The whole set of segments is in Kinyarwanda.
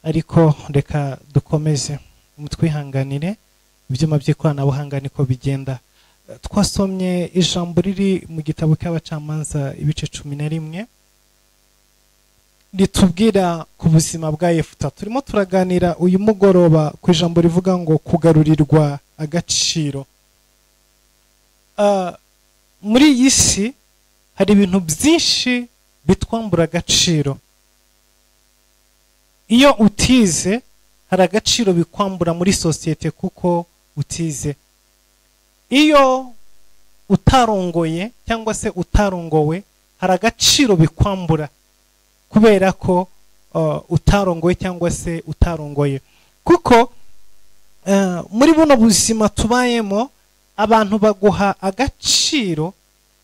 ariko reka dukomeze mutwihanganire ibyuma by'ikoranabuhanga niko bigenda. Twasomye ijambo riri mu gitabo cy'abacamanza ibice 11 ritubwira ku buzima bwa Yefuta. Turimo turaganira uyu mugoroba ku ijambo rivuga ngo kugarurirwa agaciro. Muri iyi si hari ibintu byinshi bitwambura agaciro. Iyo utize hari agaciro bikwambura muri sosiyete kuko utize. Iyo utarongoye cyangwa se utarongowe hari agaciro bikwambura kubera ko utarongoye cyangwa se utarongoye. Kuko muri buno buzima tubayemo abantu baguha agaciro,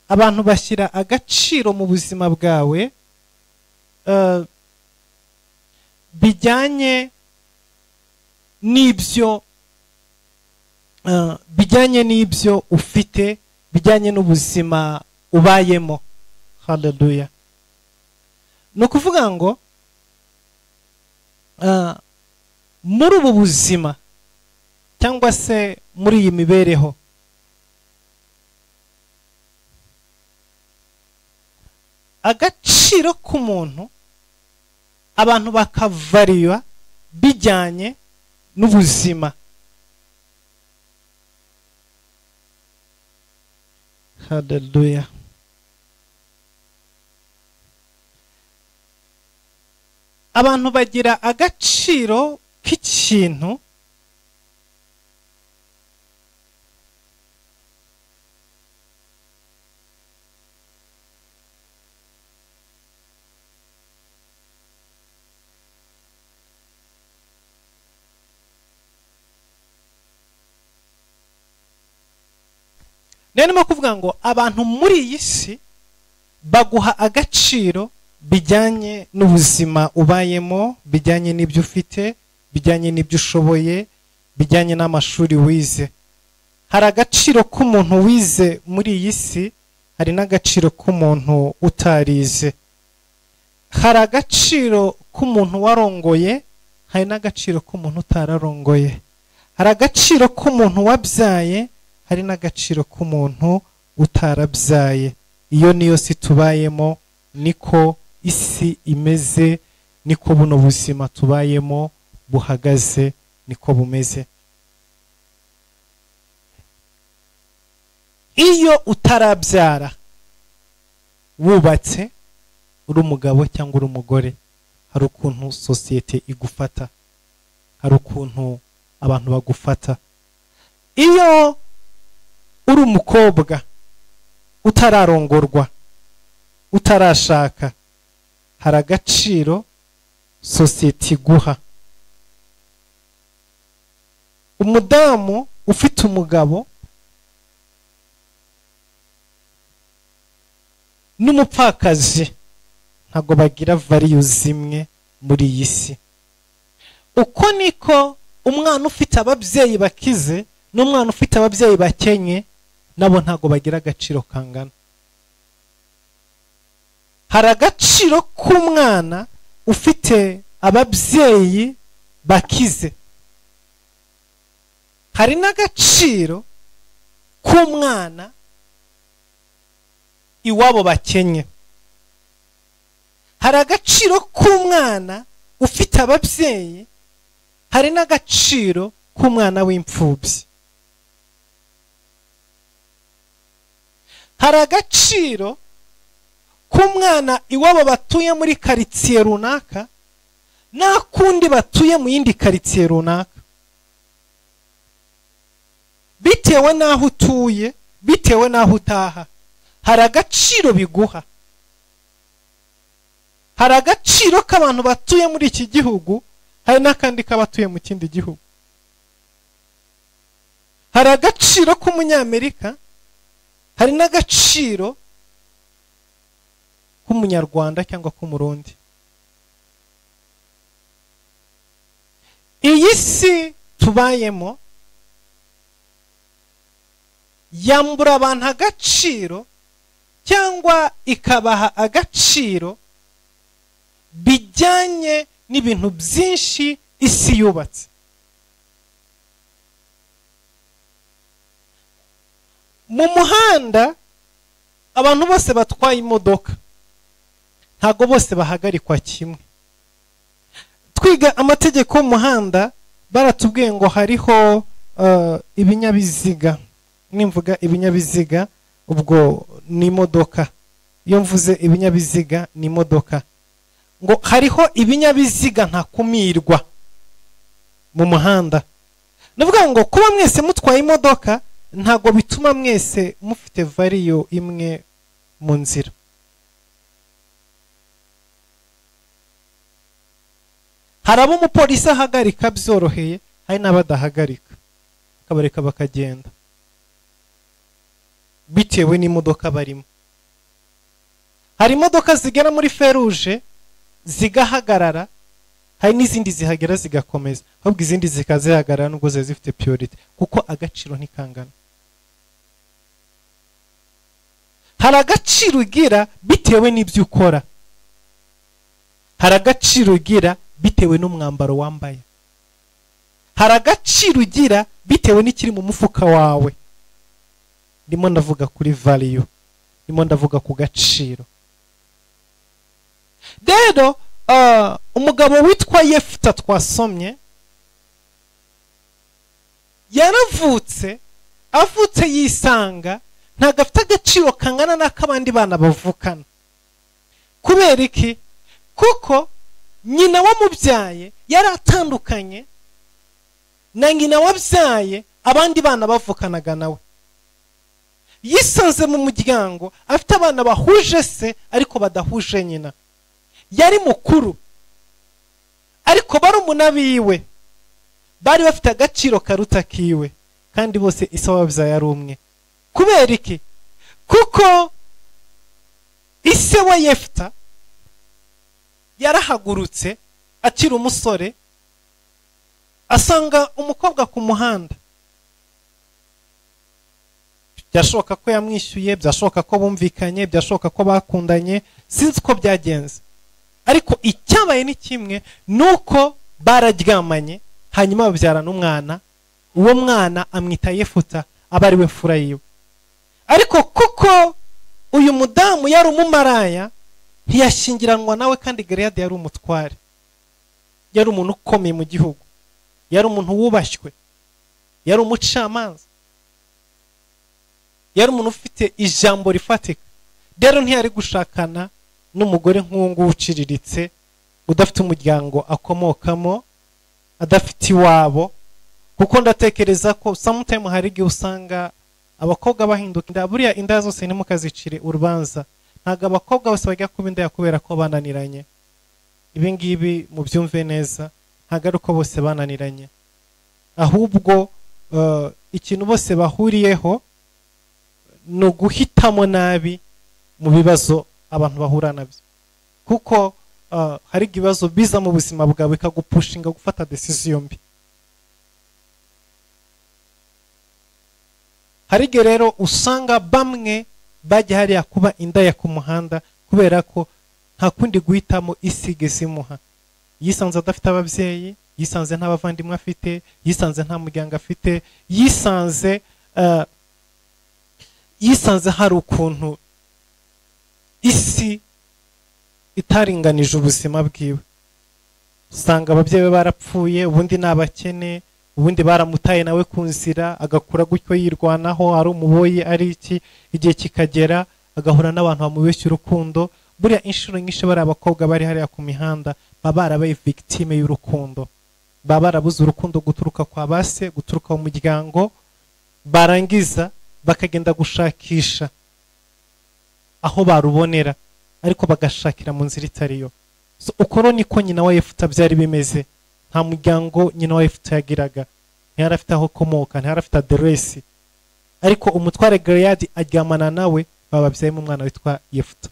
abantu bashyira agaciro mu buzima bwawe bijyanye n'ibyo ufite, bijyanye n'ubuzima ubayemo. Haleluya. Ni ukuvuga ngo muri ubu buzima cyangwa se muri iyi mibereho agaciro k'umuntu abantu bakavariwa bijyanye n'ubuzima. Haleluya. Abantu bagira agaciro k'ikintu Nenimo kuvuga ngo abantu muri iyi si baguha agaciro bijyanye n'ubuzima ubayemo, bijyanye n'ibyo ufite, bijyanye n'ibyo ushoboye, bijyanye n'amashuri wize. Hari agaciro k'umuntu wize muri iyi si, hari n'agaciro k'umuntu utarize. Hari agaciro k'umuntu warongoye, hari n'agaciro k'umuntu utararongoye. Hari agaciro k'umuntu wabyaye, hari n'agaciro k'umuntu utarabyaye. Iyo niyo si tubayemo, niko isi imeze, niko buno buzima tubayemo buhagaze, niko bumeze. Iyo utarabyara wubatse uri umugabo cyangwa uri umugore, hari ukuntu sosiyete igufata, hari ukuntu abantu bagufata. Iyo uri umukobwa utararongorwa, utarashaka, hari agaciro sosiyete iguha. Umudamu ufite umugabo n'umupfakazi ntago bagira value zimwe muri iyi si. Uko niko umwana ufite ababyeyi bakize n'umwana ufite ababyeyi bakenye nabo ntago bagira agaciro kangana. Hari agaciro k'umwana ufite ababyeyi bakize, hari n'agaciro k'umwana iwabo bakenye. Hari agaciro k'umwana ufite ababyeyi, hari n'agaciro k'umwana w'imfubyi. Hari agaciro k'umwana iwabo batuye muri karitsiye runaka n'akundi batuye mu yindi karitsiye runaka. Bitewe n'aho utuye, bitewe n'aho utaha, hari agaciro biguha. Hari agaciro k'abantu batuye muri iki gihugu, hari n'akandi k'abatuye mu kindi gihugu. Hari agaciro k'umunyamerika, hari n'agaciro k'umunyarwanda cyangwa k'umurundi. Iyi si tubayemo yambura abantu agaciro cyangwa ikabaha agaciro bijyanye n'ibintu byinshi isi yubatse. Mu muhanda abantu bose batwaye imodoka ntago bose bahagarikwa kimwe. Twiga amategeko y'umuhanda baratubwiye ngo hariho ibinyabiziga. Nimvuga ibinyabiziga ubwo ni imodoka. Iyo mvuze ibinyabiziga ni imodoka. Ngo hariho ibinyabiziga ntakumirwa mu muhanda. Navuga ngo kuba mwese mutwaye imodoka ntago bituma mwese mufite variyo imwe mu nzira. Hari abo umupolisi ahagarika byoroheye, hari n'abadahagarika akabareka bakagenda bitewe n'imodoka barimo. Hari imodoka zigera muri feruje zigahagarara, hari n'izindi zihagera zigakomeza, ahubwo izindi zikazihagarara nubwo ziba zifite priority kuko agaciro ntikangana. Hari agaciro ugira bitewe n'ibyo ukora, hari agaciro ugira bitewe n'umwambaro wambaye, hari agaciro ugira bitewe n'ikiri mu mufuka wawe. Ndimo ndavuga kuri value, ndimo ndavuga ku gaciro. Rero umugabo witwa Yefuta twasomye yaravutse, avutse yisanga ntago afite agaciro kangana n'akabandi bana bavukana. Kubera iki? Kuko nyina wamubyaye yari atandukanye na nyina wabyaye abandi bana bavukanaga nawe. Yisanze mu muryango afite abana bahuje se ariko badahuje nyina. Yari mukuru ariko barumuna biwe bari bafite agaciro karuta kiwe, kandi bose isa wabyaye ari umwe. Kubera iki? Kuko ise wa Yefuta yarahagurutse akiri umusore asanga umukobwa ku muhanda. Byashoboka ko yamwishyuye, byashoboka ko bumvikanye, byashoboka ko bakundanye, sinzi ko byagenze. Ariko icyabaye ni kimwe, nuko bararyamanye hanyuma babyarana umwana. Uwo mwana amwita Yefuta, aba ari we mfura yiwe. Ariko kuko uyu mudamu yari umumaraya ntiyashyingiranwa nawe, kandi Gileyadi yari umutware, yari umuntu ukomeye mu gihugu, yari umuntu wubashywe, yari umucamanza, yari umuntu ufite ijambo rifatika. Rero ntiyari gushakana n'umugore nk'uwo uciriritse udafite umuryango akomokamo, adafite iwabo. Kuko ndatekereza ko sometimes hari igihe usanga abakobwa bahinduka inda. Buriya inda zose ntimukazicire urubanza, ntago abakobwa bose bajya kuba indaya kubera ko bananiranye. Ibi ngibi mu byumve neza, ntago ari uko bose bananiranye, ahubwo ikintu bose bahuriyeho ni uguhitamo nabi mu bibazo abantu bahura nabyo. Kuko hari ibibazo biza mu buzima bwawe bikagupushinga gufata decision mbi. Hari igihe rero usanga bamwe bajya hariya kuba indaya ku muhanda kubera ko nta kundi guhitamo isi imuha. Yisanze adafite ababyeyi, yisanze nta bavandimwe afite, yisanze nta muryango afite, yisanze hari ukuntu isi itaringanije ubuzima bwiwe. Usanga ababyeyi be barapfuye, ubundi n'abakene, ubundi baramutaye nawe ku nzira, agakura gutyo yirwanaho, ari umuboyi ari iki, igihe kikagera agahura n'abantu bamubeshya urukundo. Buriya inshuro nyinshi bari abakobwa bari hariya ku mihanda baba barabaye victime y'urukundo, baba barabuze urukundo guturuka kwa base, guturuka mu muryango, barangiza bakagenda gushakisha aho barubonera, ariko bagashakira mu nzira itariyo. So uko niko nyina wa Yefuta byari bimeze. Nta muryango nyina wa Yefuta yagiraga, ntiyari afite aho komoka, ntiyari afite aderesi. Ariko umutware Gileyadi aryamana nawe, bababyayemo umwana witwa Yefuta.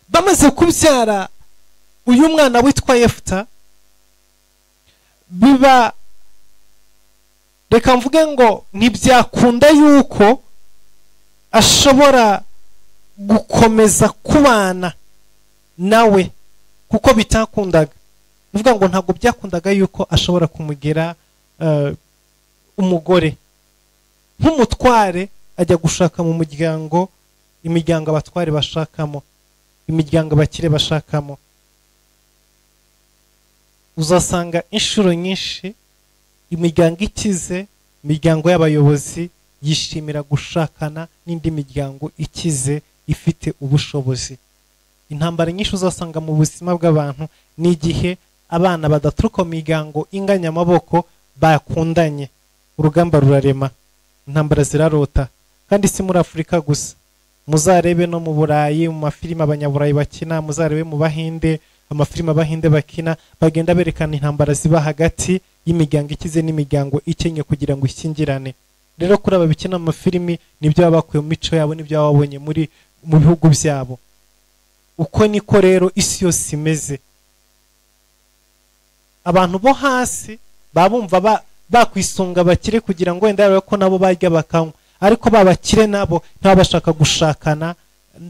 Bamaze kubyara uyu mwana witwa Yefuta, biba, reka mvuge ngo ntibyakunda yuko ashobora gukomeza kubana nawe, kuko bitakundaga. bivuga ngo ntabwo byakundaga yuko ashobora kumugera umugore nk'umutware ajya gushaka mu muryango, imiryango abatware bashakamo, imiryango abakire bashakamo. Uzasanga inshuro nyinshi imiryango ikize, imiryango y'abayobozi yishimira gushakana n'indi miryango ikize ifite ubushobozi. Intambara nyinshi uzasanga mu buzima bw'abantu ni igihe abana badaturuka mu miryango inganya amaboko bakundanye, urugamba rurarema, intambara zirarota. Kandi si muri Afurika gusa, muzarebe no mu Burayi, mu mafilime abanyaburayi bakina, muzarebe mu Bahinde, amafilime abahinde bakina, bagenda berekana intambara ziba hagati y'imiryango ikize n'imiryango ikenye kugira ngo ishyingirane. Rero kuri aba bikina mu mafilimi nibyo baba bakuye mu mico yabo, nibyo baba babonye mu bihugu byabo. Uko niko rero isi yose imeze. Abantu bo hasi babumva bakwisunga bakire kugira ngo wenda yawe ko nabo barya bakanywa, ariko babakire nabo ntibashaka gushakana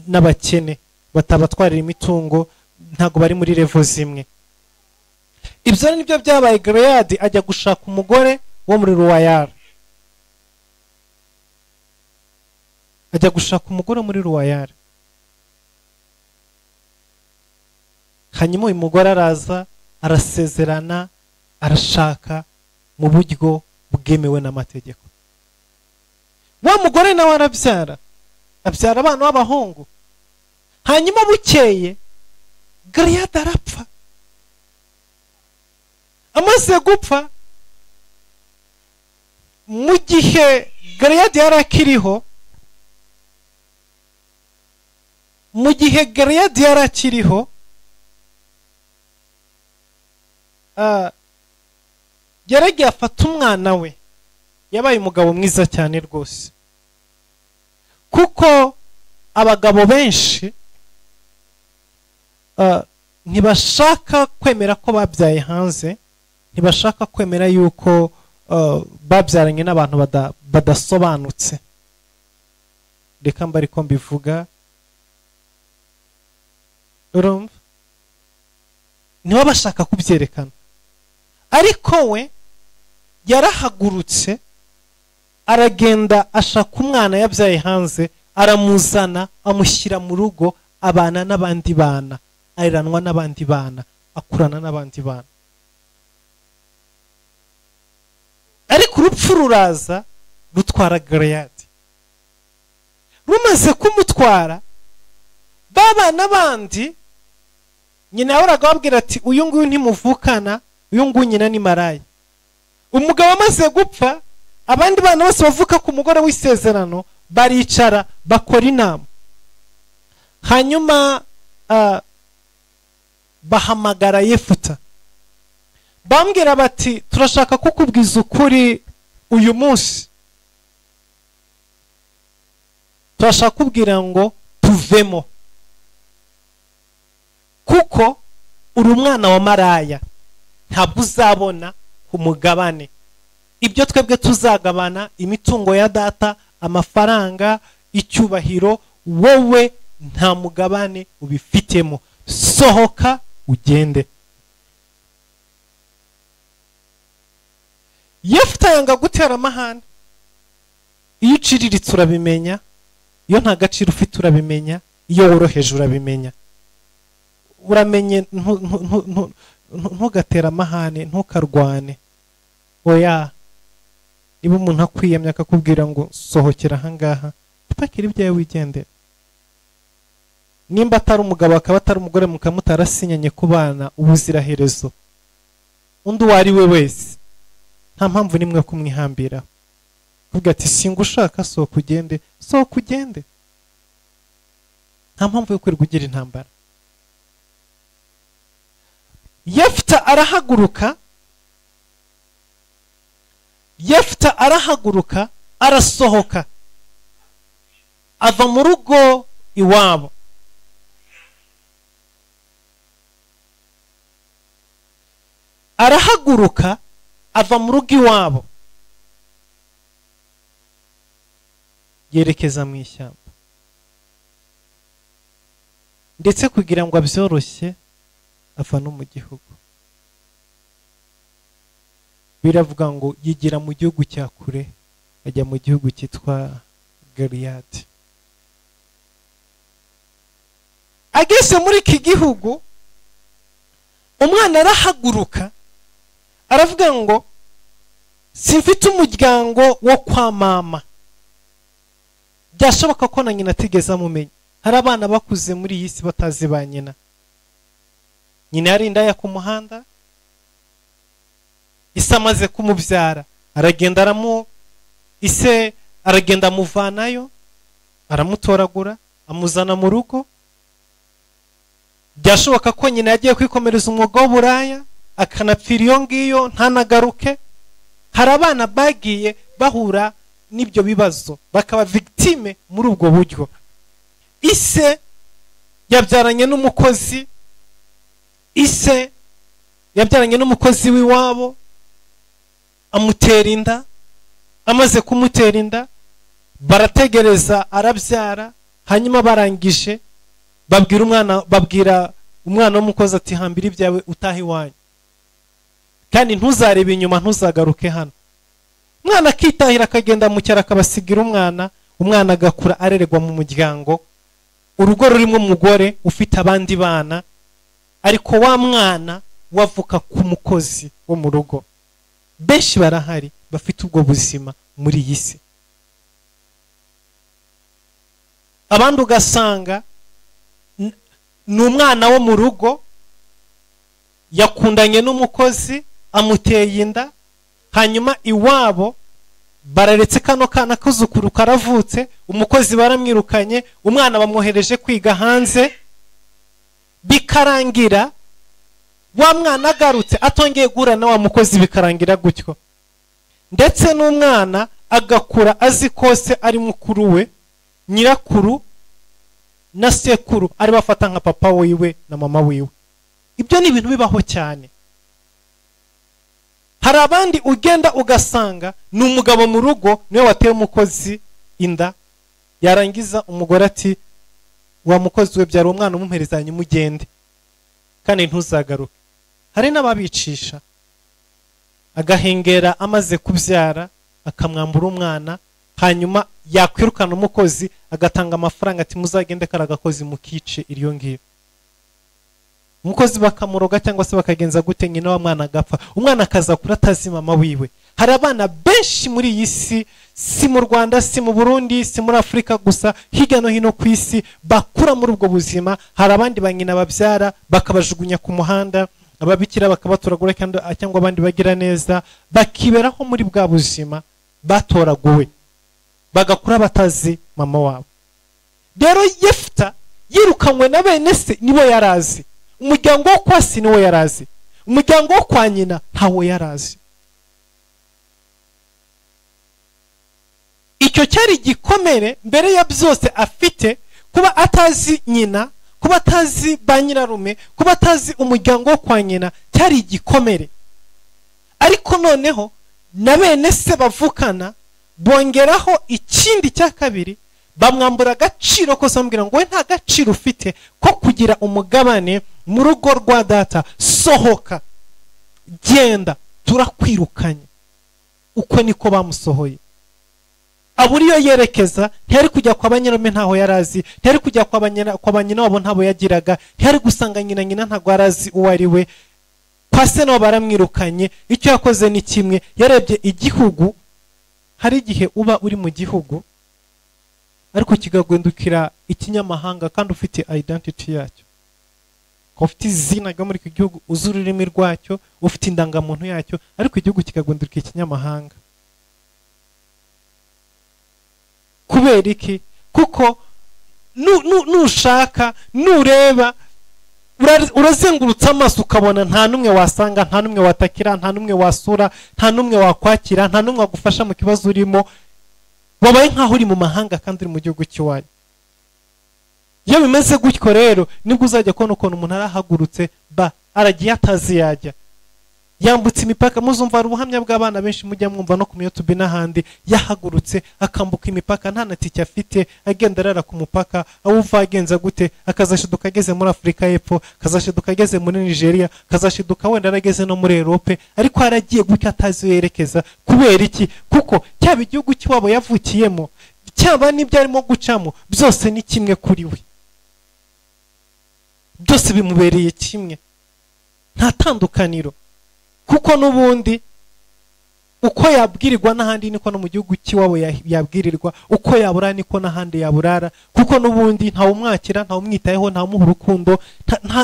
n'abakene, batabatwarira imitungo, ntago bari muri level zimwe. Ibyo nibyo byabaye Gileyadi ajya gushaka umugore wo muri Ruwayari. Ajya gushaka umugore muri Ruwayari. Hanyuma uyu mugore araza, arasezerana, arashaka mu buryo bwemewe n'amategeko. Wa mugore nawe arabyara, abyara abana b'abahungu. Hanyuma bukeye Gileyadi arapfa. Amaze gupfa, mu gihe Gileyadi yari akiriho, yaragiye afata umwana we, yabaye umugabo mwiza cyane rwose. Kuko abagabo benshi ntibashaka kwemera ko babyaye hanze, ntibashaka kwemera yuko babyaranye n'abantu badasobanutse. Reka mba ariko mbivuga, urumva, nibo bashaka kubyerekana. Ariko we yarahagurutse, aragenda ashaka umwana yabyaye hanze, aramuzana, amushyira mu rugo, abana n'abandi bana, ayiranwa n'abandi bana, akurana n'abandi bana. Ariko urupfu ruraza rutwara Gileyadi. Rumaze kumutwara, babana bandi nyina yahoraga ababwira ati uyu nguyu ntimuvukana, uyu nguyu nyina ni maraya. Umugabo amaze gupfa, abandi bana bose bavuka ku mugore w'isezerano baricara bakora inama. Hanyuma bahamagara Yefuta, bambwira bati turashaka kukubwiza ukuri uyu munsi, turashaka kubwira ngo tuvemo, kuko uri umwana wa maraya, ntabwo uzabona ku mugabane. Ibyo twebwe tuzagabana, imitungo ya data, amafaranga, icyubahiro, wowe nta mugabane ubifitemo, sohoka ugende. Yefuta yanga gutera amahane. Iyo uciriritse urabimenya, iyo nta gaciro ufite urabimenya, iyo woroheje urabimenya. Uramenye ntugatera amahane, ntukarwane. Oya, niba umuntu akwiyemye akakubwira ngo sohokera ahangaha, pakira ibyawe wigendera. Nimba atari umugabo akaba atari umugore mukamutarasinyanye kubana ubuziraherezo, undi uwo ari we wese nta mpamvu nimwe kumwihambira. Kuvuga ati singushaka, sohoka ugende, sohoka ugende. Nta mpamvu yo kwirirwa ugira intambara. Yefuta arahaguruka, arasohoka, ava mu rugo iwabo. Arahaguruka ava mu rugo iwabo, yerekeza mu ishyamba. Ndetse kugira ngo abyoroshye ava no mu gihugu. biravuga ngo yigira mu gihugu cya kure ajya mu gihugu cyitwa Galiyadi. Ageze muri iki gihugu umwana arahaguruka aravuga ngo simfite umuryango wo kwa mama. Byashoboka ko na nyina atigeze amumenya. Hari abana bakuze muri iyi si batazi ba nyina. Nyina yari indaya ku muhanda, ise amaze kumubyara aragenda ise aragenda amuvanayo, aramutoragura, amuzana mu rugo. Byashoboka ko nyina yagiye kwikomereza umwuga w'uburaya akanapfira iyo ngiyo ntanagaruke. Hari abana bagiye bahura n'ibyo bibazo bakaba victime muri ubwo buryo. Ise yabyaranye n'umukozi, ise yabyaranye n'umukozi w'iwabo, amutera inda. Amaze kumutera inda barategereza arabyara, hanyuma barangije babwira umwana w'umukozi ati hambira ibyawe utahe iwanyu, kandi ntuzarebe inyuma, ntuzagaruke hano. Umwana akitahira akagenda mu cyaro akabasigira umwana agakura arererwa mu muryango, urugo rurimo umugore ufite abandi bana, ariko wa mwana wavuka ku mukozi wo mu rugo. Benshi barahari bafite ubwo buzima muri iyi si. Abandi ugasanga ni umwana wo mu rugo yakundanye n'umukozi amuteye inda, hanyuma iwabo bararetse kano kana kuzukuru karavutse, umukozi baramwirukanye, umwana bamwohereje kwiga hanze, bikarangira wa mwana agarutse atongeye guhura na wa mukozi, bikarangira gutyo. Ndetse n'umwana agakura azi kose ari mukuru we, nyirakuru na sekuru ari bafata nka papa wiwe na mama wiwe. Ibyo ni ibintu bibaho cyane. Hari abandi ugenda ugasanga ni umugabo mu rugo niwe wateye umukozi inda, yarangiza umugore ati wa mukozi we byara umwana umumperezanye mugende kandi ntuzagaruke. Hari n'ababicisha agahengera amaze kubyara akamwambura umwana, hanyuma yakwirukana umukozi agatanga amafaranga ati muzagende karagakozi mukice iriyo ngiyo. Umukozi bakamuroga cyangwa se bakagenza gute, nyina wa mwana agapfa, umwana akazakura atazi mama wiwe. Hari abana benshi muri iyi si, si mu Rwanda, si mu Burundi, si muri Afrika gusa, hirya no hino ku isi bakura muri ubwo buzima. Hari abandi banyina babyara bakabajugunya ku muhanda, ababikira bakabatoragura cyangwa abandi bagira neza bakiberaho muri bwa buzima batoraguwe, bagakura batazi mama wabo. Rero Yefta yirukanywe na bene se nibo yarazi, umuryango wo kwa se niwo yarazi, umuryango wo kwa nyina ntawo yarazi. Icyo cyari gikomere mbere ya byose afite, kuba atazi nyina, kuba atazi ba nyirarume, kuba atazi umuryango wo kwa nyina, cyari igikomere. Ariko noneho na bene se bavukana bongeraho ikindi cya kabiri, bamwambura agaciro kose, bamubwira ngo we nta gaciro ufite ko kugira umugabane mu rugo rwa data, sohoka genda turakwirukanye. Uko niko bamusohoye. Aburiyo yerekeza, ntiyari kujya kwa banyirarume ntaho yarazi, ntiyari kujya kwa banyina wabo ntabo yagiraga, ntiyari gusanga nyina ntago arazi uwo ari we. Kwa se nabo baramwirukanye. Icyo yakoze ni kimwe, yarebye igihugu. Hari igihe uba uri mu gihugu ariko kigagwendukira ikinyamahanga kandi ufite identity yacyo, ufite izina ryo muri iki gihugu, uzi ururimi rwacyo, ufite indangamuntu yacyo, ariko igihugu kikagwendukira ikinyamahanga. Kubera iki? Kuko nushaka nureba urazengurutsa amaso ukabona nta numwe wasanga, nta numwe watakira, nta numwe wasura, nta numwe wakwakira, nta numwe wagufasha mu kibazo urimo. Wabaye nkaho uri mu mahanga kandi uri mu gihugu cy'iwanyu. Iyo bimeze gutyo rero nibwo uzajya kubona ukuntu umuntu arahagurutse aragiye atazi yajya. yambutse imipaka. Muzumva hari ubuhamya bw'abana benshi mujya mwumva no ku YouTube n'ahandi, yahagurutse akambuka imipaka nta na tike afite, agenda arara ku mupaka, awuva agenza gute, akazashiduka ageze muri Afurika y'Epfo, akazashiduka ageze muri Nigeria, akazashiduka wenda arageze no muri Europe, ariko haragiye gutya atazi yerekeza. Kubera iki? Kuko cyaba igihugu cy'iwabo yavukiyemo, cyaba n'ibyo arimo gucamo, byose ni kimwe kuri we, byose bimubereye kimwe, nta tandukaniro. Kuko n'ubundi uko yabwirirwa n'ahandi niko no mu gihugu cy'iwabo yabwirirwa, uko yabura niko n'ahandi yaburara. Kuko n'ubundi nta umwakira, nta umwitayeho, nta umuha urukundo,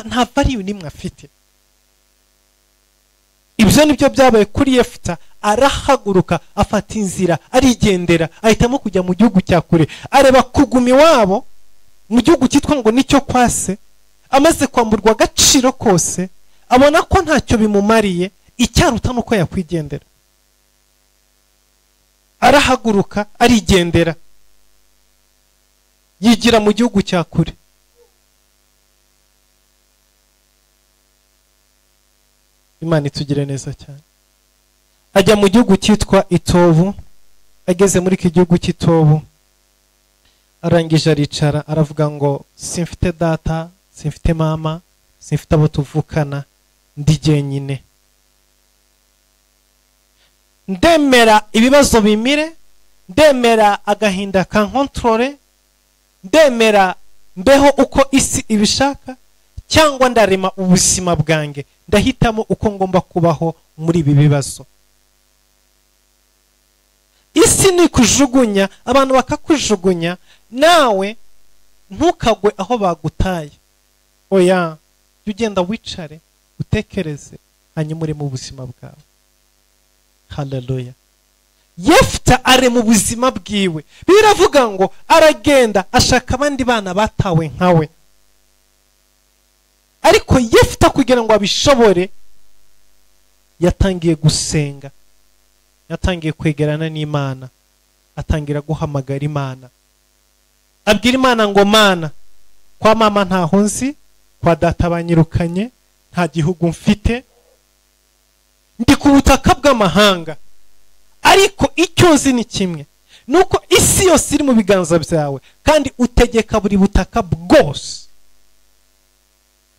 nta value nimwe afite. Ibyo nibyo byabaye kuri Yefuta. Arahaguruka afata inzira arigendera, ahitamo kujya mu gihugu cya kure, areba kuguma iwabo mu gihugu cyitwa ngo nicyo kwase. Amaze kwamburwa agaciro kose, abona ko ntacyo bimumariye, icyaruta nuko yakwigendera. Arahaguruka arigendera, yigira mu gihugu cya kure. Imana itugire neza cyane. Ajya mu gihugu cyitwa Itobu. Ageze muri iki gihugu cy'Itobu, arangije aricara, aravuga ngo simfite data, simfite mama, simfite abo tuvukana, ndi jyenyine. Ndemera ibibazo bimire, ndemera agahinda kankontrole, ndemera mbeho uko isi ibishaka, cyangwa ndarema ubuzima bwanjye, ndahitamo uko ngomba kubaho muri ibi bibazo. Isi ni kujugunya, abantu bakakujugunya, nawe ntukagwe aho bagutaye. Oya, ugenda wicare, utekereze, hanyuma uri mu buzima bwawe. Haleluya. Yefuta ari mu buzima bwiwe. Biravuga ngo aragenda ashaka abandi bana batawe nkawe. Ariko Yefuta kugira ngo abishobore, yatangiye gusenga, yatangiye kwegerana n'Imana, atangira guhamagara Imana. Abwira Imana ngo Mana, kwa mama ntaho nzi, kwa data banyirukanye, nta gihugu mfite, ndi ku butaka bw'amahanga, ariko icyo nzi ni kimwe, nuko isi yose iri mu biganza byawe, kandi utegeka buri butaka bwose.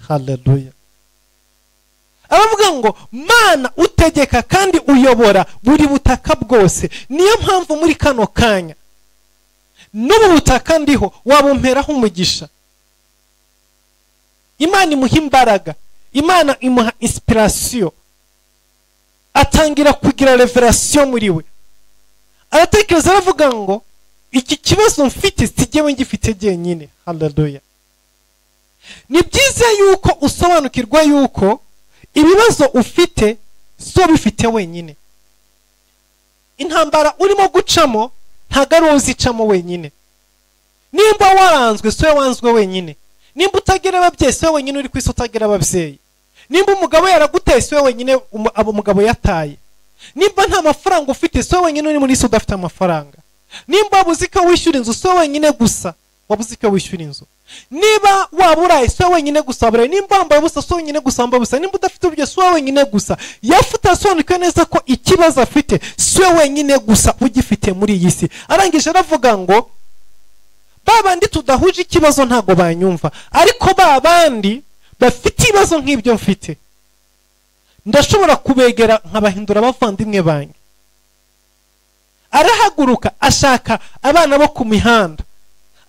Haleluya. Aravuga ngo Mana utegeka kandi uyobora buri butaka bwose. Niyo mpamvu muri kano kanya n'ubu butaka ndiho wabumperaho umugisha. Imana imuha imbaraga, Imana imuha inspiration, atangira kugira revelation muri we. Aratekereza, aravuga ngo iki kibazo mfite sigewe ngifite jyenyine. Haleluya. Ni byiza yuko usobanukirwa yuko ibibazo ufite so bifite wenyine. Intambara urimo gucamo ntago ari uzicamo wenyine. Nimba waranzwe so wanzwe wenyine. Nimba utagira ababyeyi so wenyine uri kwisi utagira ababyeyi. Nimba umugabo yaraguteye so wenyine abo mugabo yataye. Nimba nta mafaranga ufite so wenyine uri muri so udafite amafaranga. Nimba wabuzika wishyura inzu so wenyine gusa wabuzika wishyura inzu. Niba waburaye so wenyine gusa waburaye. Nimba wambaye ubusa so wenyine gusa wambaye ubusa. Nimba udafite uburyo so wenyine gusa. Yefuta asobanukiwe neza ko ikibazo afite so wenyine gusa ugifite muri iyi si. Arangije aravuga ngo babandi tudahuje ikibazo ntago banyumva, ariko babandi bafite ibibazo nk'ibyo mfite ndashobora kubegera nkabahindura abavandimwe banjye. Arahaguruka ashaka abana bo ku mihanda,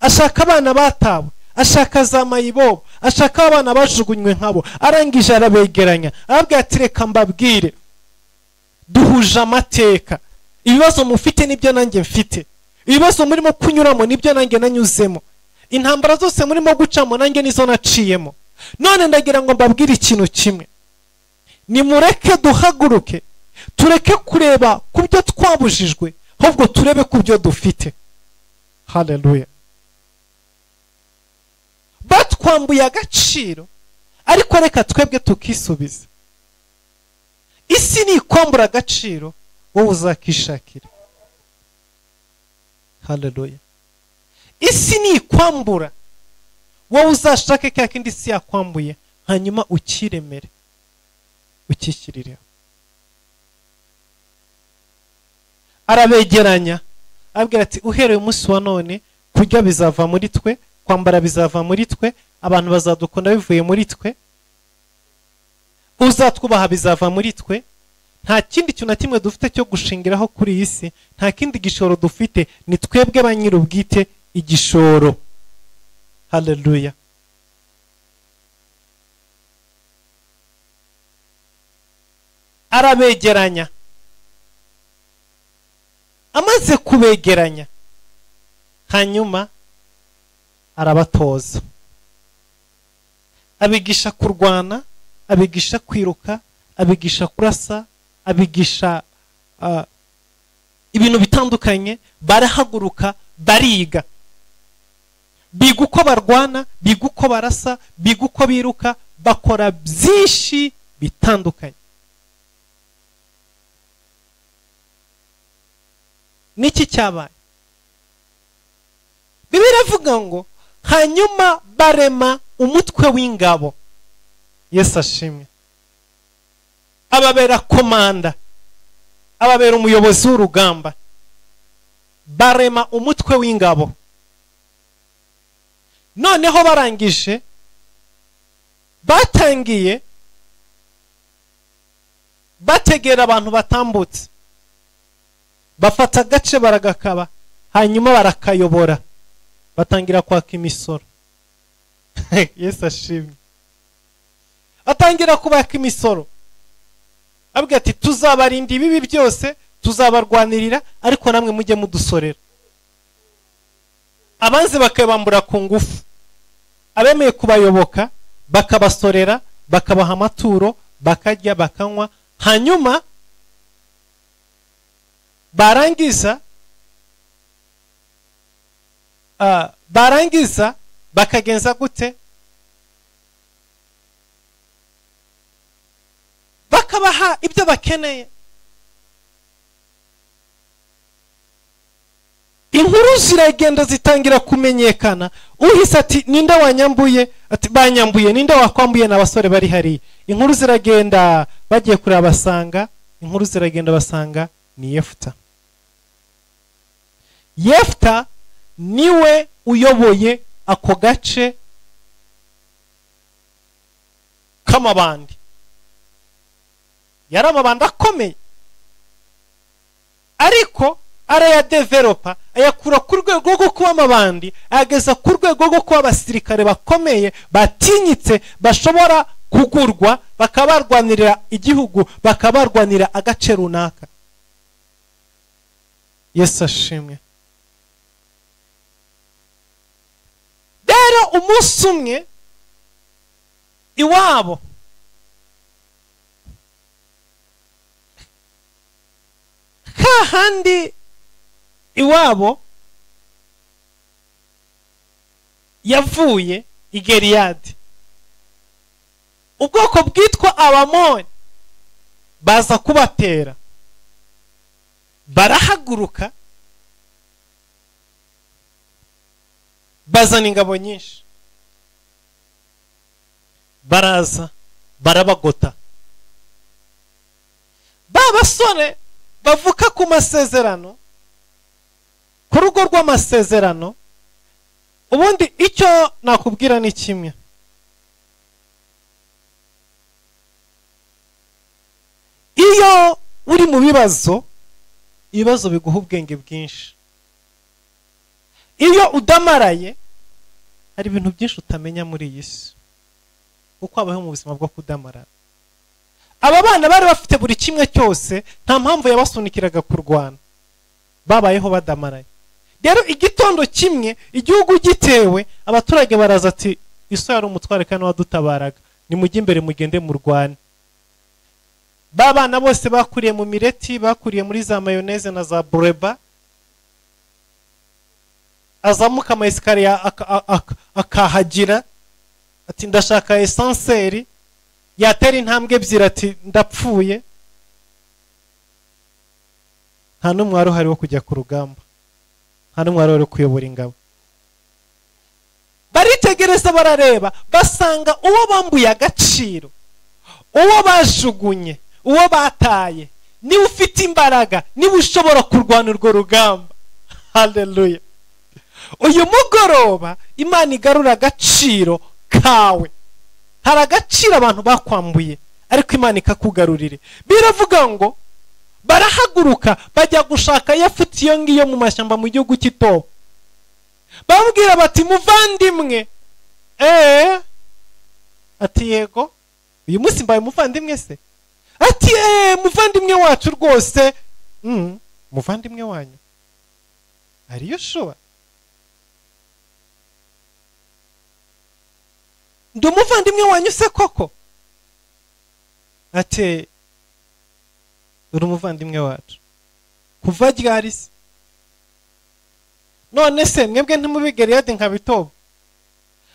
ashaka abana batawe, ashaka za mayibobo, ashaka abana bajugunywe nkabo. Arangije arabegeranya, arabwira ati reka mbabwire, duhuje amateka, ibibazo mufite nibyo nanjye mfite, ibibazo murimo kunyuramo nibyo nanjye nanyuzemo, intambara zose murimo gucamo nanjye nizo naciyemo. None ndagira ngo mbabwire ikintu kimwe, nimureke duhaguruke, tureke kureba ku byo twabujijwe, ahubwo turebe ku byo dufite. Haleluya. Batwambuye agaciro, ariko reka twebwe tukisubiza. Isi ni kwambura agaciro, wowe uzakishakira. Haleluya. Isi ni kwambura, wowe uzashake kya kindi isi yakwambuye, hanyuma ukiremere, ukishyirireho. arabegeranya abwira ati uhereye umunsi wa none kurya bizava muri twe, kwambara bizava muri twe, abantu bazadukunda bivuye muri twe, uzatwubaha bizava muri twe. Nta kindi kintu na kimwe dufite cyo gushingiraho kuri iyi si, nta kindi gishoro dufite, ni twebwe ba nyir'ubwite igishoro. Haleluya. Arabegeranya, amaze kubegeranya hanyuma arabatoza, abigisha kurwana, abigisha kwiruka, abigisha kurasa, abigisha ibintu bitandukanye. Barahaguruka bariga, biga uko barwana, biga uko barasa, biga uko biruka, bakora byinshi bitandukanye. Niki cyabaye? Bibiliya ivuga ngo hanyuma barema umutwe w'ingabo. Yesu ashimwe. Ababera komanda, ababera umuyobozi w'urugamba. Barema umutwe w'ingabo. Noneho barangije batangiye bategera abantu batambutse, bafata agace baragakaba, hanyuma barakayobora, batangira kwaka imisoro. Yesu ashimwe. Atangira kubaka imisoro, abwira ati tuzabarinda ibibi byose, tuzabarwanirira, ariko namwe mujye mudusorera. Abanzi bakabambura ku ngufu, abemeye kubayoboka bakabasorera, bakabaha amaturo, bakarya bakanywa, hanyuma barangiza bakagenza gute? Bakabaha ibyo bakeneye. Inkuru ziragenda zitangira kumenyekana. Uhise ati ninde wanyambuye? Ati banyambuye. Ninde wakwambuye? N'abasore bari hari. Inkuru ziragenda, bagiye kureba basanga, inkuru ziragenda basanga ni Yefuta. Yefuta niwe uyoboye ako gace k'amabandi. Yari amabandi akomeye, ariko arayadevelopa, ayakura ku rwego rwo kuba amabandi ayageza ku rwego rwo kuba abasirikare bakomeye batinyitse, bashobora kugurwa, bakabarwanirira igihugu, bakabarwanira agace runaka. Yesu ashimwe. Rero umunsi umwe iwabo hahandi iwabo yavuye i Gileyadi, ubwoko bwitwa Abamoni baza kubatera. Barahaguruka bazana ingabo nyinshi, baraza barabagota. Ba basore bavuka ku masezerano, ku rugo rw'amasezerano. Ubundi icyo nakubwira ni kimwe, iyo uri mu bibazo, ibibazo biguha ubwenge bwinshi. Iyo udamaraye, hari ibintu byinshi utamenya muri iyi si, uko abaho mu buzima bwo kudamarara. Aba bana bari bafite buri kimwe cyose, nta mpamvu yabasunikiraga kurwana, babayeho badamaraye. Rero igitondo kimwe igihugu gitewe, abaturage baraza ati iso yari umutware kandi wadutabaraga, nimujye imbere mugende mu rwane. Ba bana bose bakuriye mu mireti, bakuriye muri za mayoneze na za bureba, azamuka amayesikariye akahagira, ati ndashaka esanseri, yatera intambwe ebyiri ati ndapfuye. Nta n'umwe wari uhari wo kujya ku rugamba, nta n'umwe wari kuyobora ingabo. Baritegereza barareba, basanga uwo bambuye agaciro, uwo bajugunye, uwo bataye, niwe ufite imbaraga, niwe ushobora kurwana urwo rugamba. Haleluya. Uyu mugoroba Imana igarura agaciro kawe. Hari agaciro abantu bakwambuye ariko Imana ikakugarurire. Biravuga ngo barahaguruka bajya gushaka Yefuti iyo ngiyo mu mashyamba mu gihugu cy'Itobu. Bamubwira bati muvandimwe, ati yego, uyu munsi mbaye muvandimwe se? Ati muvandimwe wacu rwose. Muvandimwe wanyu? Are you sure? Ndi umuvandimwe wanyu se koko? Ati uri umuvandimwe wacu. Kuva ryari se? None se mwebwe ntimubi Gileyadi nka Bitobu?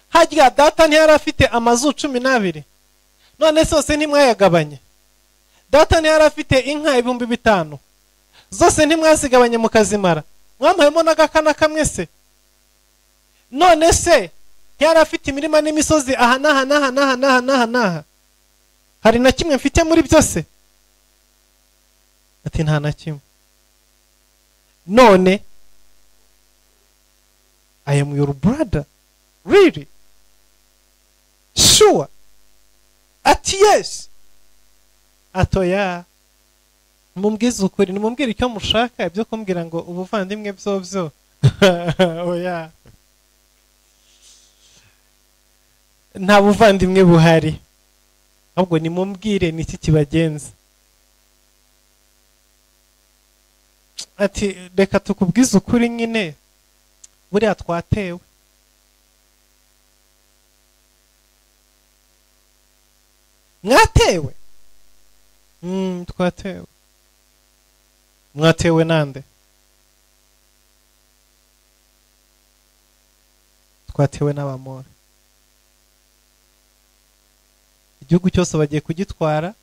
Harya data ntiyari afite amazu 12? None sose ntimwayagabanye? Data ntiyari afite inka 5,000? Zose ntimwazigabanye mukazimara? Mwampayemo n'agakana kamwe se? None se ntiyari afite imirima n'imisozi aha n'aha? Hari na kimwe mfite muri byose? Ati nta na kimwe. None I am your brother. Really? Sure? Ati yes. Atoya. Mumbwiza ukuri, nimumbwira icyo mushaka, ibyo kumbwira ngo ubuvandimwe byo. Oya. Nta buvandimwe buhari. Ahubwo nimumbwire niki kibagenza. Ati reka tukubwiza ukuri nyine. Buriya twatewe. Mwatewe? Twatewe. Mwatewe nande? Twatewe n'Abamori. Igihugu cyose bagiye kugitwara.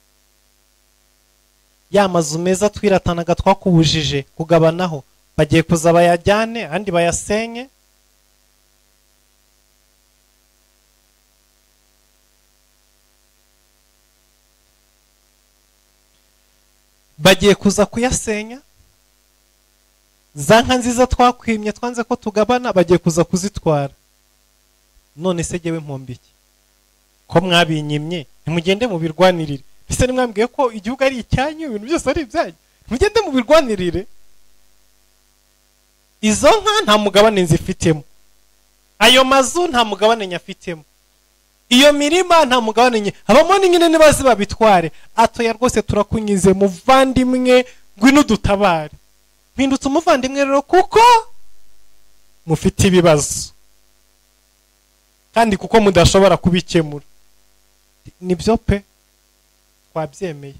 Ya mazu meza twiratanaga twakubujije kugabanaho, bagiye kuza bayajyane andi bayasenye. Bagiye kuza kuyasenya. Za nka nziza twakwimye twanze ko tugabana bagiye kuza kuzitwara. None se jewe mpombiki ko mwabinyimye, ntimugende mu birwanirire. Bise nimwambwiye ko igihugu ari icyanyu, ibintu byose ari ibyanyu, mugende mu birwanirire. Izo nka nta mugabane nzifitemo, ayo mazu nta mugabane nyafitemo, iyo mirima nta mugabane habamo nyine nibazi babitware. Atoya rwose turakunyize muvandimwe, ngwino dutabare. Mpindutse umuvandimwe rero kuko mufite ibibazo kandi kuko mudashobora kubikemura. Nibyo pe, twabyemeye.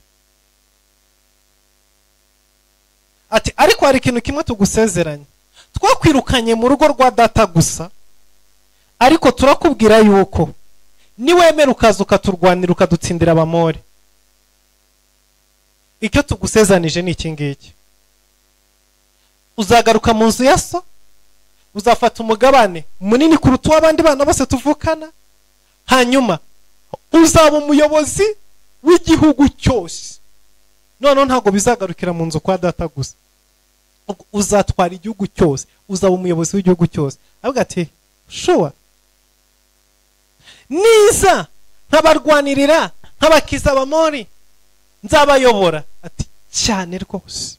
Ati ariko hari ikintu kimwe tugusezeranye, twakwirukanye mu rugo rwa data gusa, ariko turakubwira yuko niwemera ukaza ukaturwanira ukadutsindira Abamori, icyo tugusezanije ni iki ngiki: uzagaruka mu nzu ya so, uzafata umugabane munini kuruta abandi bana bose tuvukana, hanyuma uzaba umuyobozi w'igihugu cyose. None ntago bizagarukira mu nzu kwa data gusa, uzatwara igihugu cyose, uzaba umuyobozi w'igihugu cyose. Avuga ati sure, niza nkabarwanirira nkabakiza Abamori nzabayobora. Ati cyane rwose,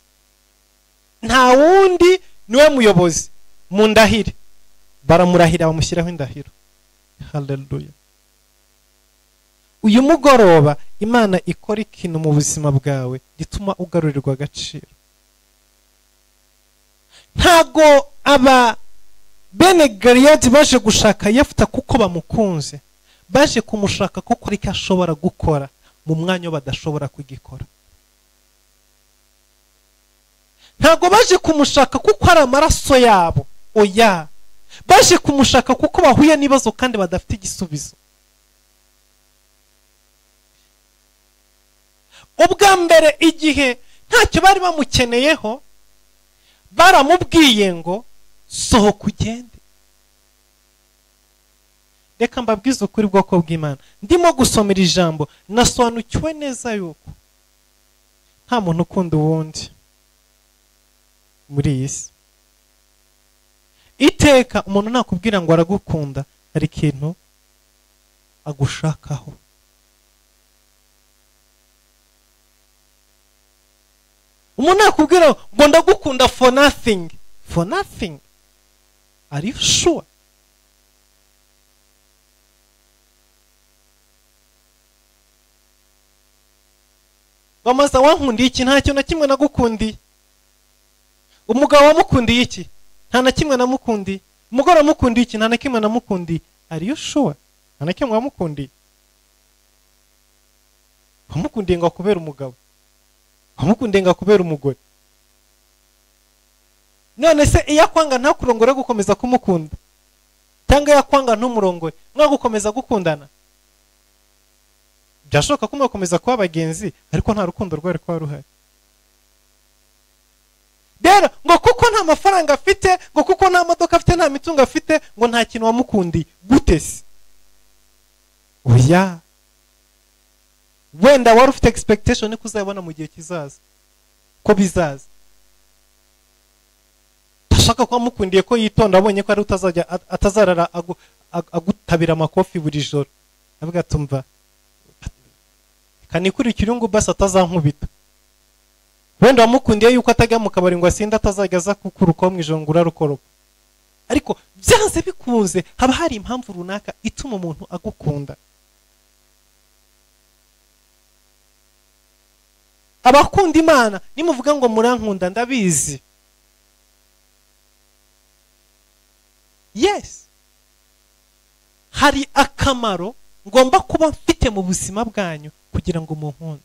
nta wundi niwe muyobozi, mundahire. Baramurahira bamushyiraho indahiro. Haleluya. Uyu mugoroba Imana ikora ikintu mu buzima bwawe gituma ugarurirwa agaciro. Ntago aba bene Gileyadi baje gushaka Yefuta kuko bamukunze, baje kumushaka kuko ari cyo ashobora gukora mu mwanya badashobora kugikora. Ntago baje kumushaka kuko ari amaraso yabo, oya, baje kumushaka kuko bahuye n'ibibazo kandi badafite igisubizo. Ubwa mbere igihe ntacyo bari bamukeneyeho, baramubwiye ngo sohoka ugende. Reka mbabwize ukuri bwoko bw'Imana, ndimo gusomera ijambo nasobanukiwe neza yuko nta muntu ukunda uwundi muri iyi si. Iteka umuntu nakubwira ngo aragukunda, hari ikintu agushakaho. Umuntu nakubwira ngo ndagukunda for nothing. For nothing? Are you sure? Bamaza wankundiye iki? Nta kintu na kimwe nagukundiye. Umugabo wamukundiye iki? Nta na kimwe namukundiye. Umugore wamukundiye iki? Nta na kimwe namukundiye. Are you sure? Nta na kimwe wamukundiye. Wamukundiye ngo akubera umugabo, wamukundiye ngo akubera umugore. None se iyo akwanga ntakurongore gukomeza kumukunda, cyangwa iyo akwanga ntumurongore mwagukomeza gukundana? Byashoboka ko mwakomeza kuba abagenzi ariko nta rukundo rwari kwa ruhari. Rero ngo kuko nta mafaranga afite, ngo kuko nta modoka afite, nta mitungo afite, ngo nta kintu wamukundiye. Gute se? Oya, wenda wari ufite expectation ko uzabona mu gihe kizaza ko bizaza. Ashaka ko amukundiye ko yitonda, abonye ko ari utazajya atazarara agutabira amakofi buri joro. Avuga tumva kanikurikira ngo basa atazankubita. Wenda wamukundiye yuko atajya mu kabari ngo asinde atazajya aza kukuruka mu ijoro ngo urarukoroka. Ariko byanze bikunze haba hari impamvu runaka ituma umuntu agukunda. Abakunda Imana nimuvuga ngo murankunda ndabizi. Yes, hari akamaro ngomba kuba mfite mu buzima bwanyu kugira ngo munkunde.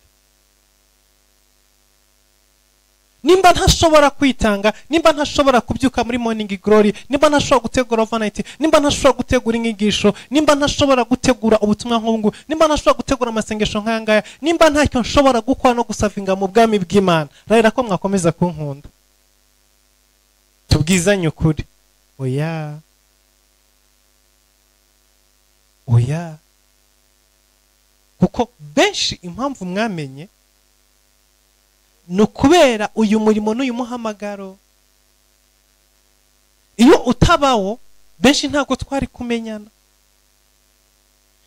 Nimba ntashobora kwitanga, nimba ntashobora kubyuka muri morning glory, nimba ntashobora gutegura overnight, nimba ntashobora gutegura inyigisho, nimba ntashobora gutegura ubutumwa nk'ubwo, nimba ntashobora gutegura amasengesho nk'angaya, nimba ntacyo nshobora gukora no gusavinga mu bwami bw'Imana, rero ko mwakomeza kunkunda. Tubwizanye ukuri. Oya, oya, kuko benshi impamvu mwamenye no kubera uyu murimo n'uyu muhamagaro. Iyo utabawo benshi ntabwo twari kumenyana.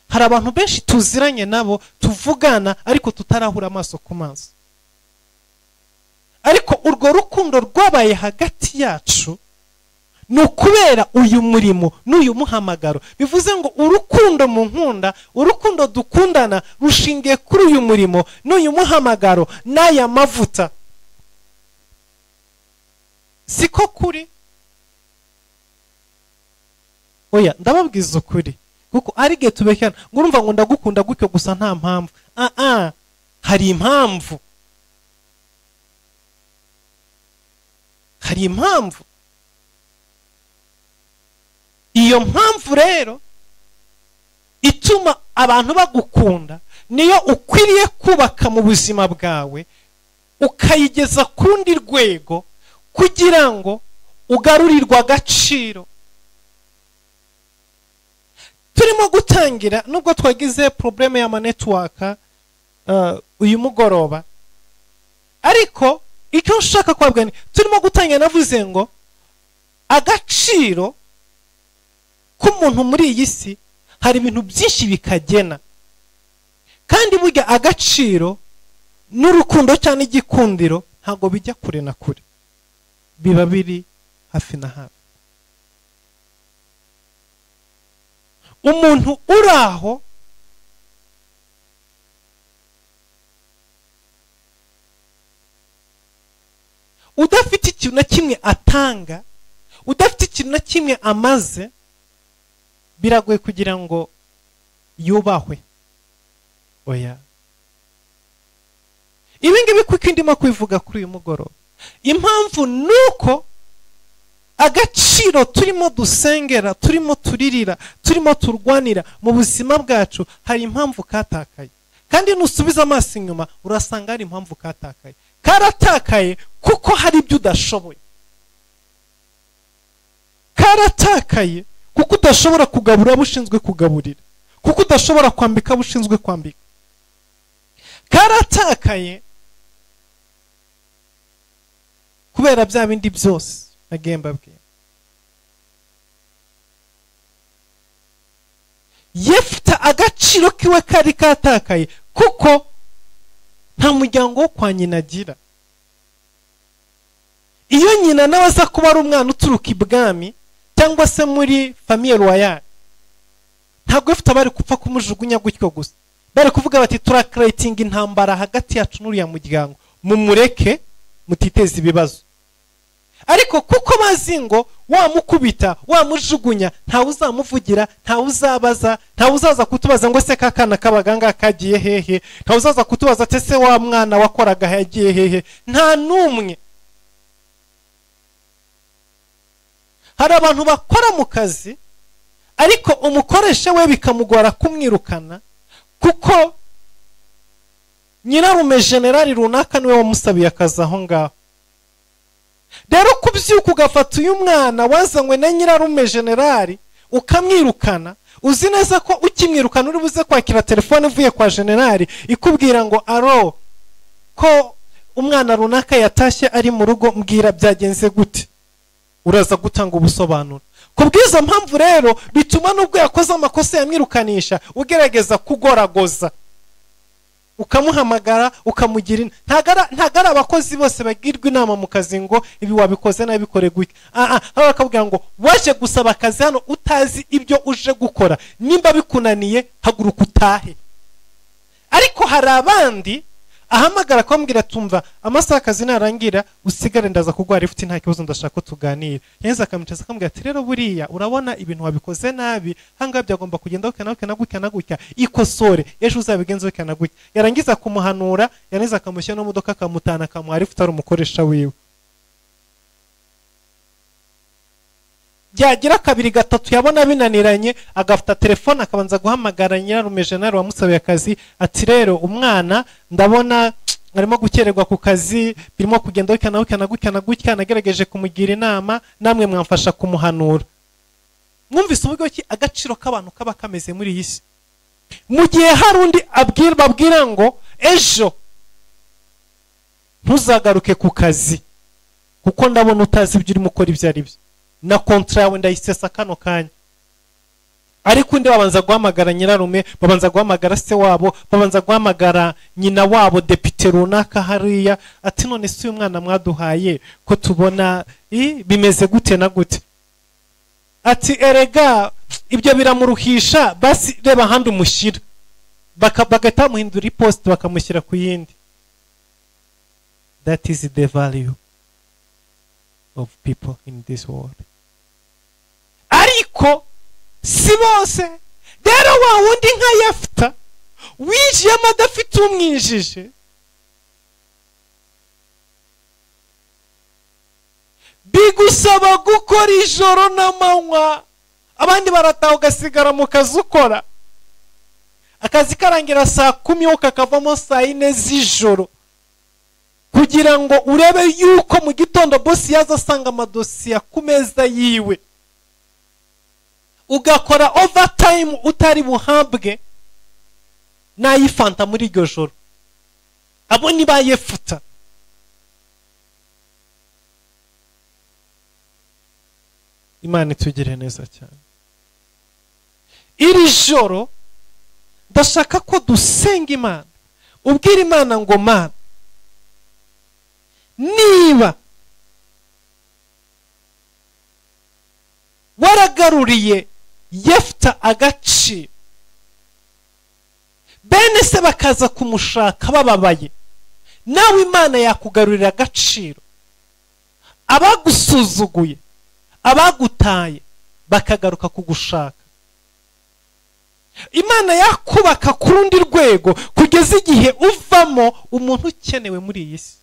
Hari abantu benshi tuziranye nabo tuvugana ariko tutarahura amaso ku maso. Ariko urwo rukundo rwabaye hagati yacu no kubera uyu murimo n'uyu muhamagaro. Bivuze ngo urukundo mu nkunda, urukundo dukundana rushingiye kuri uyu murimo n'uyu muhamagaro n'aya mavuta. Siko kuri? Oya, ndababwiza ukuri. Kuko ari gihe tubekana ngo urumva ngo ndagukunda gutyo gusa nta mpamvu. Hari impamvu. Hari impamvu. Iyo mpamvu rero ituma abantu bagukunda niyo ukwiriye kubaka mu buzima bwawe, ukayigeza ku rundi rwego kugira ngo ugarurirwe agaciro. Turimo gutangira nubwo twagize probleme y'ama network uyu mugoroba, ariko icyo nshaka kwabwa ni turimo gutangira navuze ngo agaciro k'umuntu muri iyi si hari ibintu byinshi bikagena, kandi burya agaciro n'urukundo cyane igikundiro ntago bijya kure na kure, biba biri hafi na hafi. Umuntu uraho udafite ikintu na kimwe atanga, udafite ikintu na kimwe amaze, biragoye kugira ngo yubahwe. Oya, ibi ngibi kuko ndimo kwivuga kuri uyu mugoroba, impamvu nuko agaciro turimo dusengera, turimo turirira, turimo turwanira mu buzima bwacu, hari impamvu katakaye. Kandi nusubiza amaso inyuma urasanga hari impamvu katakaye. Karatakaye kuko hari ibyo udashoboye. Karatakaye kuko udashobora kugabura bushinzwe kugaburira, kuko udashobora kwambika bushinzwe kwambika. Karatakaye kubera bya bindi byose nagiye mbabwira. Yefta agaciro kiwe kari katakaye kuko nta muryango wo kwa nyina agira. Iyo nyina nawe aza kuba ari umwana uturuka ibwami cyangwa se muri famille royale, ntabwo Yefta bari kupfa kumujugunya gutyo gusa, bari kuvuga bati turakreating intambara hagati yacu n'uriya muryango, mumureke mutiteza ibibazo. Ariko kuko bazi ngo wamukubita wamujugunya ntawe uzamuvugira, ntawe uzabaza, ntawe uzaza kutubaza ngo se kakana kabaganga kagiye hehe, ntawe uzaza kutubaza ate se wa mwana wakoraga yagiye hehe, nta numwe. Hari abantu bakora mu kazi ariko umukoresha we bikamugora kumwirukana kuko nyirarume generali runaka niwe wamusabiye akazi aho ngaho. Rero kubyuka ugafata uyu mwana wazanywe na nyirarume generali ukamwirukana, uzi neza ko ukimwirukana uri buze kwakira telefone ivuye kwa generali ikubwira ngo aro ko umwana runaka yatashye ari mu rugo, mbwira byagenze gute, uraza gutanga ubusobanuro. Kubwizo mpamvu rero bituma nubwo yakoze amakosa yamwirukanisha ugerageza kugoragoza, ukamuhamagara ukamugira ntagara abakozi bose bagirwa inama mu kazi ngo ibi wabikoze nabikore gutya. Bakabwira ngo waje gusaba akazi hano utazi ibyo uje gukora, nimba bikunaniye haguruka utahe. Ariko hari abandi ahamagara kwambwira tumva amasaha akazi narangira usigare ndaza kugwara ifite nta kibazo ndashaka ko tuganira. Yenza akamuteza akambwira ati rero buriya urabona ibintu wabikoze nabi, hanga byagomba kugenda ukana gutya ikosore ejo uzabigenza ukana gutya. Yarangiza kumuhanura, yaneza akamushyira no mudoka akamutana akamuhari futari umukoresha wiwe. Byagira kabiri gatatu yabona binaniranye agafata telefone akabanza guhamagara nyirarume generali wamusabiye akazi ati rero umwana ndabona arimo gukererwa ku kazi, birimo kugenda ukana gutya nagerageje kumugira inama, namwe mwamfasha kumuhanura. Mwumvise uburyo ki agaciro k'abantu kaba kameze muri iyi si. Mu gihe hari undi babwira ngo ejo ntuzagaruke ku kazi kuko ndabona utazi ibyo urimo ukora ibyo ari byo, na kontra yawe ndayisesa kano kanya. Ariko undi babanza guhamagara nyirarume, babanza guhamagara se wabo, babanza guhamagara nyina wabo depite runaka hariya ati none si uyu mwana mwaduhaye ko tubona bimeze gute na gute. Ati erega ibyo biramuruhisha, basi reba handi umushyira, bagahita muhindura ipost bakamushyira ku yindi. That is the value of people in this world. Ariko si bose. Rero wa wundi nka Yefta wijiyemo adafite umwijije, bigusaba gukora ijoro n'amanywa, abandi barataha ugasigara mu kazi ukora, akazi karangira saa 10 kakavamo saa 4 z'ijoro, kugira ngo urebe yuko mu gitondo boss yaza asanga amadosiye ku meza yiwe, ugakora overtime utari buhabwe nayifanta muri iryo joro. Abo ni ba Yefta. Imana itugire neza cyane. Iri joro ndashaka ko dusenga Imana, ubwira Imana ngo Mana, niba waragaruriye Yefta agaciro, bene se bakaza kumushaka bababaye, nawe Imana yakugarurira agaciro. Abagusuzuguye, abagutaye bakagaruka kugushaka. Imana yakubaka ku rundi rwego kugeza igihe uvamo umuntu ukenewe muri iyi si.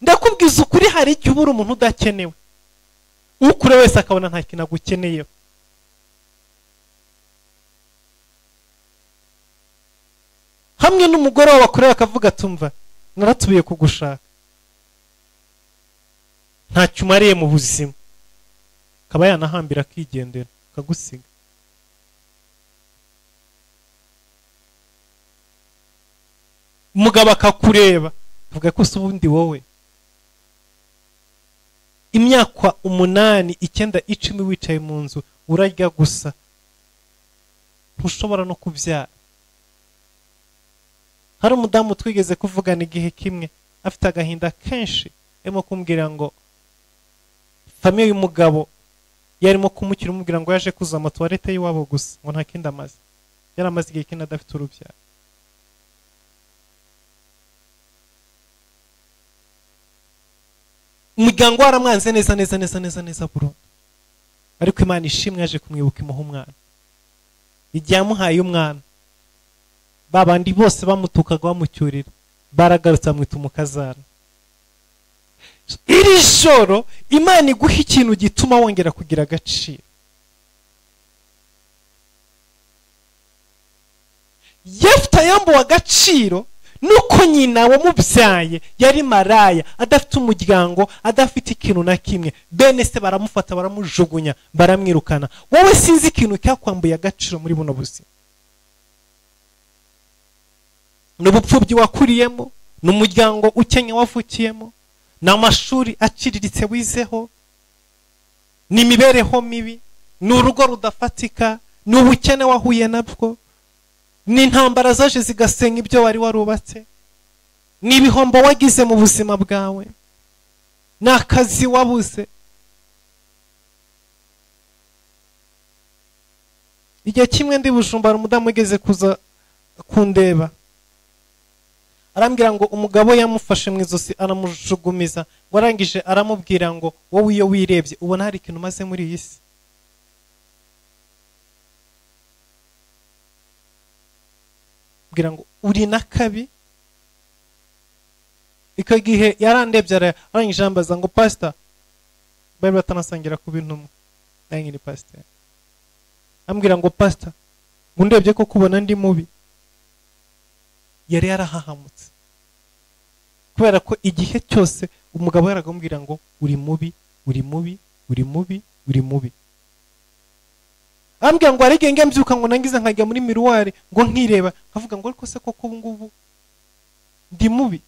Ndakubwiza ukuri, hari igihe ubura umuntu udakenewe, ukure wese akabona nta kintu agukeneyeho. Hamwe n'umugore wabakorera akavuga tumva naratubiye kugushaka, ntacyo umariye mu buzima, akaba yanahambira akigendera akagusiga. Umugabo akakureba avuga ko se ubundi wowe imyaka 8, 9, 10 wicaye mu nzu urarya gusa, ntushobora no kubyara. Hari umudamu twigeze kuvugana igihe kimwe afite agahinda kenshi, arimo kumbwira ngo famiye y'umugabo yarimo kumukira, umubwira ngo yaje kuza amatuwarete y'iwabo gusa, ngo nta kindi amaze. Yari amaze igihe kinini adafite urubyaro. Umuryango waramwanze neza burundu, ariko Imana ishimwe yaje kumwibuka imuha umwana. Igihe yamuhaye umwana, babandi bose bamutukaga bamucyurira baragarutse amwita umukazana. Iri joro Imana iguha ikintu gituma wongera kugira agaciro. Yefta yambuwe agaciro nuko nyina wamubyaye yari maraya, adafite umuryango, adafite ikintu na kimwe. Bene se baramufata baramujugunya baramwirukana. Wowe sinzi ikintu cyakwambuye agaciro muri buno buzima. N'ubupfubyi wakuriyemo, n'umuryango ukenye wavukiyemo, n'amashuri aciriritse wizeho, n'imibereho mibi, n'urugo rudafatika, n'ubukene wahuye nabwo, n'intambara zaje zigasenya ibyo wari warubatse, n'ibihombo wagize mu buzima bwawe, n'akazi wabuze. Igihe kimwe ndi Bujumbura, umudamu ugeze kuza kundeba, arambwira ngo umugabo yamufashe mu izosi aramujugumiza, ngo arangije aramubwira ngo wowe iyo wirebye ubona hari ikintu maze muri iyi si. Bwira ngo uri nakabi. Icyo gihe yarandebye arangije ambaza ngo pastor, bari batanasangira ku bintu umwe, nanjye ni pastor. Ambwira ngo pastor, ngo ndebye ko kubona ndi mubi. Yari yarahahamutse kubera ko igihe cyose umugabo yaragambwira ngo uri mubi, uri mubi, uri mubi, uri mubi. Ambwira ngo arige nge mbyuka ngo nangize nkajya muri miruwari ngo nkireba nkavuga ngo ariko se koko ubu ngubu ndi mubi.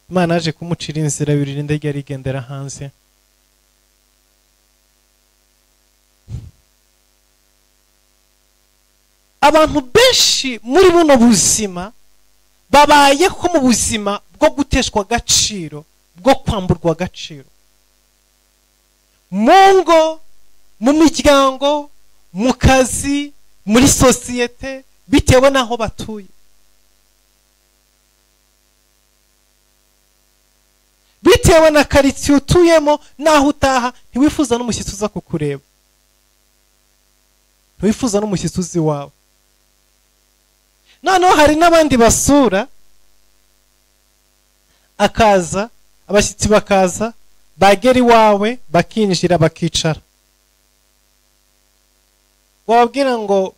Imana aje kumucira inzira birinda ryari rigendera hanze. Abantu benshi muri buno buzima babayeho mu buzima bwo guteshwa agaciro, bwo kwamburwa agaciro, mu ngo, mu miryango, mu kazi, muri sosiyete, bitewe n'aho batuye, bitewe na karitsiye utuyemo n'aho utaha. Ntiwifuza n'umushyitsi uza kukureba, ntiwifuza n'umushyitsi uzi iwawe. Noneho hari n'abandi basura, akaza, abashyitsi bakaza, bagera iwawe bakinjira bakicara, wababwira ngo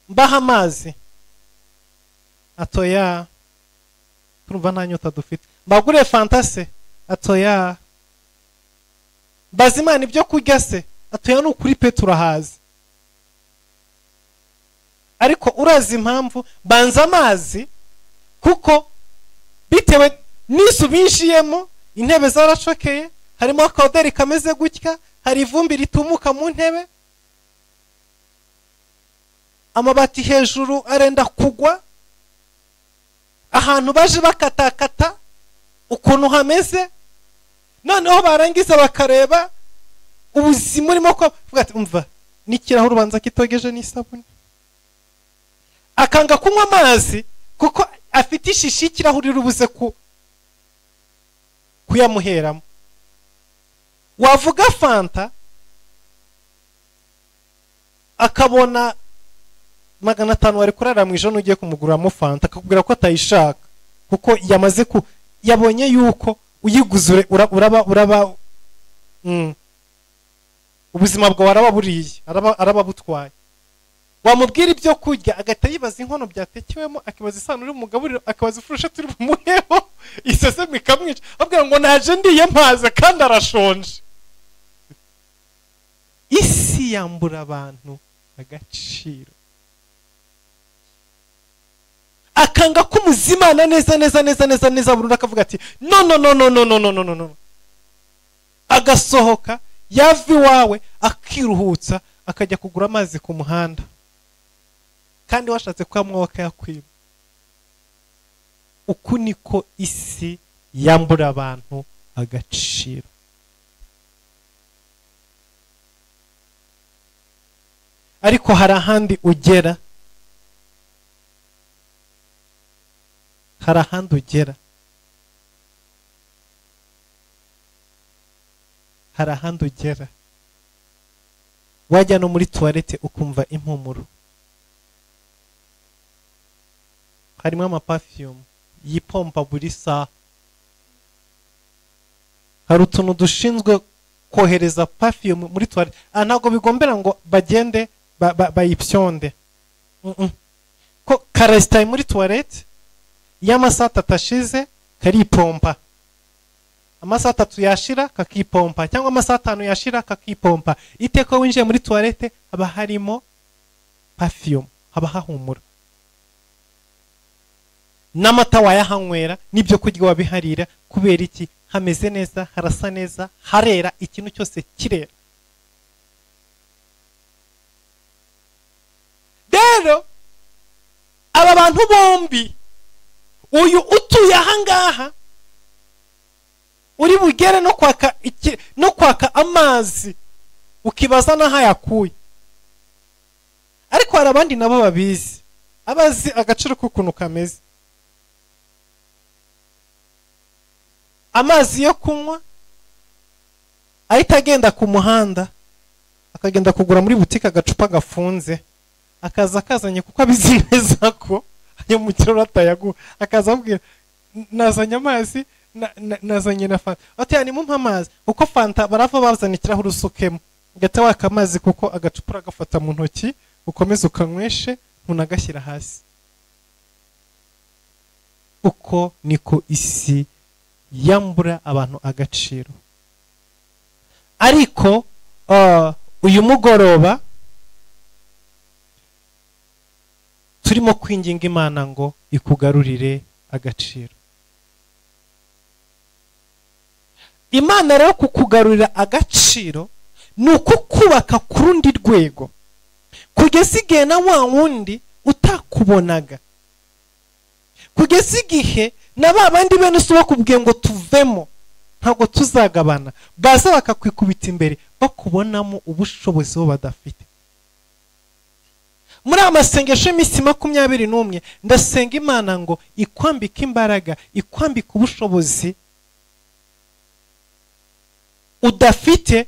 mbaha amazi, atoya turumva nta nyota dufite, mbagure fanta se, atoya mbaza Imana ibyo kurya se, atoya n'ukuri pe turahazi. Ariko urazi impamvu banza amazi, kuko bitewe n'isu binjiyemo, intebe zaracokeye, harimo akawuderi kameze gutya, hari ivumbi ritumuka mu ntebe, amabati hejuru arenda kugwa, ahantu baje bakatakata ukuntu hameze. Noneho barangiza bakareba ubuzima urimo ko umva n'ikirahure ubanza kitogeje n'isabune, akanga kunywa amazi kuko afite ishishi y'ikirahure urubuze kuyamuheramo. Wavuga fanta akabona 500 wari kurara mu ijoro ugiye kumuguramo fanta, akakubwira ko atayishaka kuko yamaze yabonye yuko uyiguzure uraba ubuzima bwawe arababuriye, araba butwaye. Wamubwira ibyo kurya agahita yibaza inkono byatekewemo, akibaza isano uri mugaburiro, akabaza ifurusha turi bumuheho, iseseme ikamwica, abwira ngo naje ndiye mpaze kandi arashonje. Isi yambura abantu agaciro. akanga kumuzimana neza burundu akavuga ati no, agasohoka yava iwawe akiruhutsa akajya kugura amazi ku muhanda, kandi washatse kwamwa akayakwiba. Uku niko isi yambura abantu agaciro. Ariko hari ahandi ugera, wajya no muri toilette ukumva impumuro. Harimo amaperfume yipompa buri saha. Hari utuntu dushinzwe kohereza perfume muri toilette. Ntabwo bigombera ngo bagende bayipyonde. Ko karasitaye muri toilette y'amasaha 3 ashize karipompa, amasaha 3 yashira kakipompa, cyangwa amasaha 5 yashira kakipompa. Iteko winjiye muri toilette haba harimo perfume, haba hahumura. N'amata wayahanywera n'ibyo kurya wabiharira. Kubera iki? Hameze neza, harasa neza, harera, ikintu cyose kirera. Rero aba bantu bombi, uyu utuye ahangaha uri bugere no kwaka amazi ukibaza naho yakuye, ariko hari abandi nabo babizi, abazi agaciro k'ukuntu kameze. Amazi yo kunywa ahita agenda ku muhanda, akagenda kugura muri butike agacupa gafunze, akaza akazanye kuko abizi neza ko ayo mu kiraro atayagu, akaza abwira nazanye amazi, nazanye na fanta. Ati ni mumpa amazi, uko fanta barava bazanira urusukemo, gata waka amazi kuko agacupa agafata mu ntoki, ukomeza ukanyweshe ntunagashyira hasi. Uko niko isi yambura abantu agaciro. Ariko uyu mugoroba turimo kwinginga Imana ngo ikugarurire agaciro. Imana rero kukugarurira agaciro nuko kubaka ku rundi rwego, kugeza igihe na wa wundi utakubonaga, kugeza igihe na babandi bene so bakubwiye ngo tuvemo ntago tuzagabana, baza bakakwikubita imbere bakubonamo ubushobozi bo badafite. Muri amasengesho y'imisi 21 ndasenga Imana ngo ikwambika imbaraga, ikwambika ubushobozi udafite,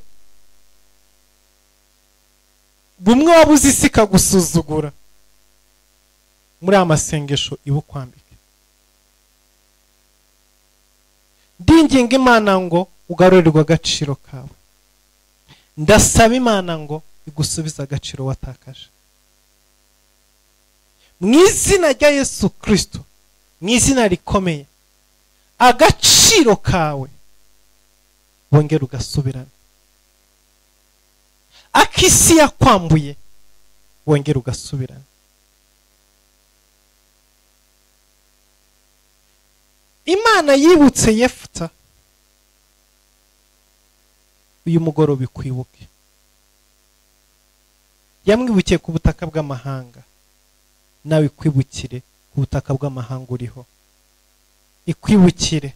bumwe wabuze isi kagusuzugura. Muri amasengesho ibukwambika. Ndinginga Imana ngo ugarurirwe agaciro kawe. Ndasaba Imana ngo igusubize agaciro watakaje. Mu izina rya Yesu Kristo, mu izina rikomeye, agaciro kawe wongera ugasubirana. Akisi yakwambuye wongera ugasubirana. Imana yibutse Yefuta, uyu mugoroba ikwibuke. Yamwibukiye ku butaka bw'amahanga, nawe ikwibukire ku butaka bw'amahanga uriho. Ikwibukire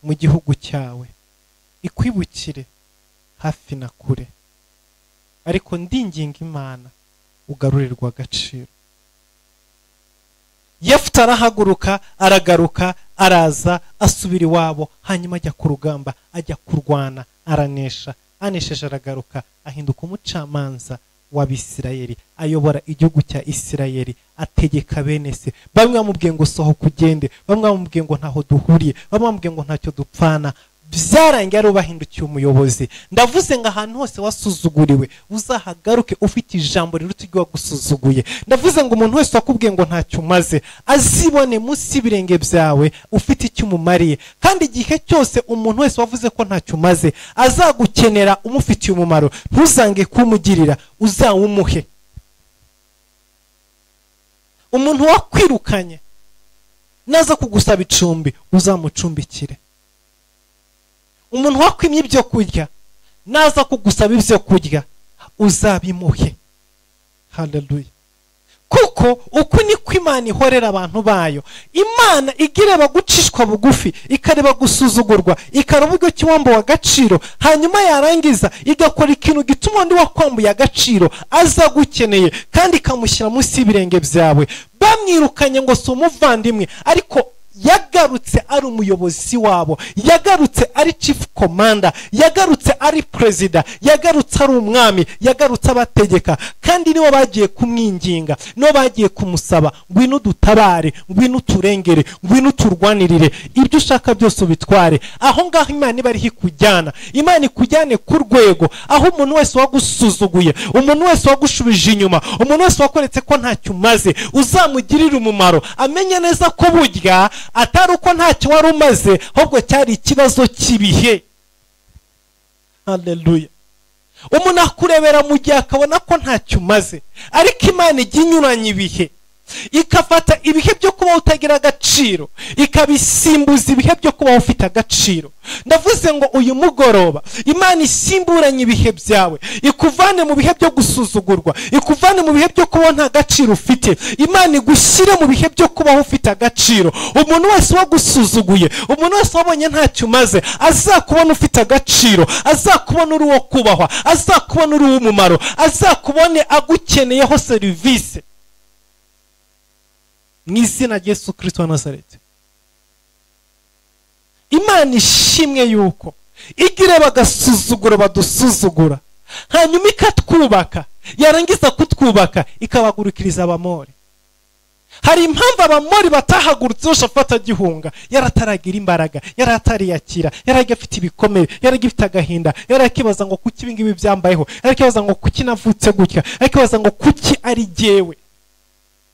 mu gihugu cyawe, ikwibukire hafi na kure. Ariko ndinginga Imana ugarurirwa agaciro. Yefuta arahaguruka, aragaruka, araza, asubira iwabo, hanyuma ajya ku rugamba, ajya kurwana, aranesha. Anesheje aragaruka, ahinduka umucamanza w'Abisirayeli, ayobora igihugu cya Isirayeli, ategeka bene se. Bamwe bamubwiye ngo sohoka ugende, bamwe bamubwiye ngo ntaho duhuriye, bamwe bamubwiye ngo ntacyo dupfana. Byarangiye ari bahindukiye umuyobozi. Ndavuze ngo ahantu hose wasuzuguriwe uzahagaruke ufite ijambo riruta iryo wagusuzuguye. Ndavuze ngo umuntu wese wakubwiye ngo ntacyo umaze azibone munsi y'ibirenge byawe ufite icyo umumariye. Kandi igihe cyose umuntu wese wavuze ko ntacyo umaze azagukenera umufitiye umumaro, ntuzange kumugirira, uzawumuhe. Umuntu wakwirukanye naza kugusaba icumbi uzamucumbikire. Umuntu wakwimye ibyo kurya naza kugusaba ibyo kurya uzabimuhe. Haleluya. Kuko uko niko Imana ihorera abantu bayo. Imana igireba gucishwa bugufi, ikareba gusuzugurwa, ikareba uburyo kiwambo wa gaciro, hanyuma yarangiza igakora ikintu gituma undi wakwambuye agaciro aza gukeneye kandi ikamushyira munsi y'ibirenge byawe. Bamwirukanye ngo si umuvandimwe, ariko yagarutse ari umuyobozi wabo, yagarutse ari chief commander, yagarutse ari president, yagarutse ari umwami, yagarutse abategeka, kandi nibo bagiye kumwinginga, nibo bagiye kumusaba ngwino dutabare, ngwino turengere, ngwino turwanirire, ibyo ushaka byose ubitware. Aho ngaho Imana iba ari ikujyana. Imana ikujyane ku rwego aho umuntu wese wagusuzuguye, umuntu wese wagushubije inyuma, umuntu wese wakoretse ko ntacyo umaze, uzamugirira umumaro, amenye neza ko burya atari uko ntacyo wari umaze, ahubwo cyari ikibazo cy'ibihe. Haleluya. Umuntu akurebera mu gihe akabona ko ntacyo umaze, ariko Imana ijya inyuranya ibihe, ikafata ibihe byo kuba utagira agaciro ikabisimbuza ibihe byo kuba ufite agaciro. Ndavuze ngo uyu mugoroba Imana isimburanye ibihe byawe, ikuvane mu bihe byo gusuzugurwa, ikuvane mu bihe byo kuba nta gaciro ufite, Imana igushyire mu bihe byo kuba ufite agaciro. Umuntu wese wagusuzuguye, umuntu wese wabonye ntacyo umaze, azakubona ufite agaciro, azakubona uri uwo kubahwa, azakubona uri uw'umumaro, azakubone agukeneyeho serivisi. Mu izina rya Yesu Kristo wa Nazareti. Imana ishimwe yuko igireba agasuzuguro badusuzugura, hanyuma ikatwubaka, yarangiza kutwubaka ikabagurukiriza Abamori. Hari impamvu Abamori batahagurutse Yehoshafati agihunga, yarataragira imbaraga, yaratariyakira, yaragifite ibikomere, yaragifite agahinda, yarakibaza ngo kuki ibingibi byambayeho, yarakibaza ngo kuki navutse gutya, yarakibaza ngo kuki ari jyewe.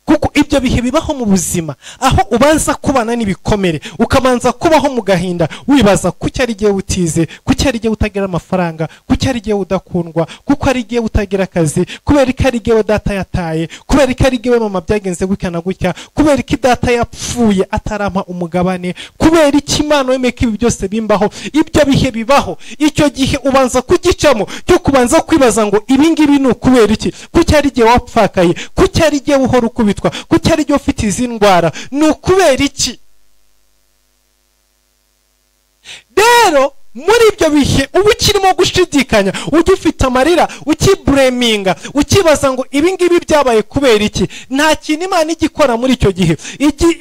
Kuko ibyo bihe bibaho mu buzima, aho ubanza kubana n'ibikomere, ukamanza kubaho mu gahinda, wibaza kuki ari giye utize, kuki ari giye utagira amafaranga, kuki ari giye udakundwa, kuko ari giye utagira akazi, kubera ko ari giye data yataye, kubera ko ari giye mama byagenze gutya na gutya, kubera ko data yapfuye atarampa umugabane, kubera ko Imana wemeka ibi byose bimbaho. Ibyo bihe bibaho, icyo gihe ubanza kugicamo cyo kubanza kwibaza ngo ibi ngibi ni ukubera iki, kuki ari giye wapfakaye, kuki ari giye uhora ukubitwa, kuki ari giye ufite izi ndwara, ni ukubera iki. Rero muri ibyo bihe uba ukirimo gushidikanya, ujya ufite amarira, ukibureminga, ukibaza ngo ibi ngibi byabaye kubera iki. Nta kintu Imana igikora muri icyo gihe,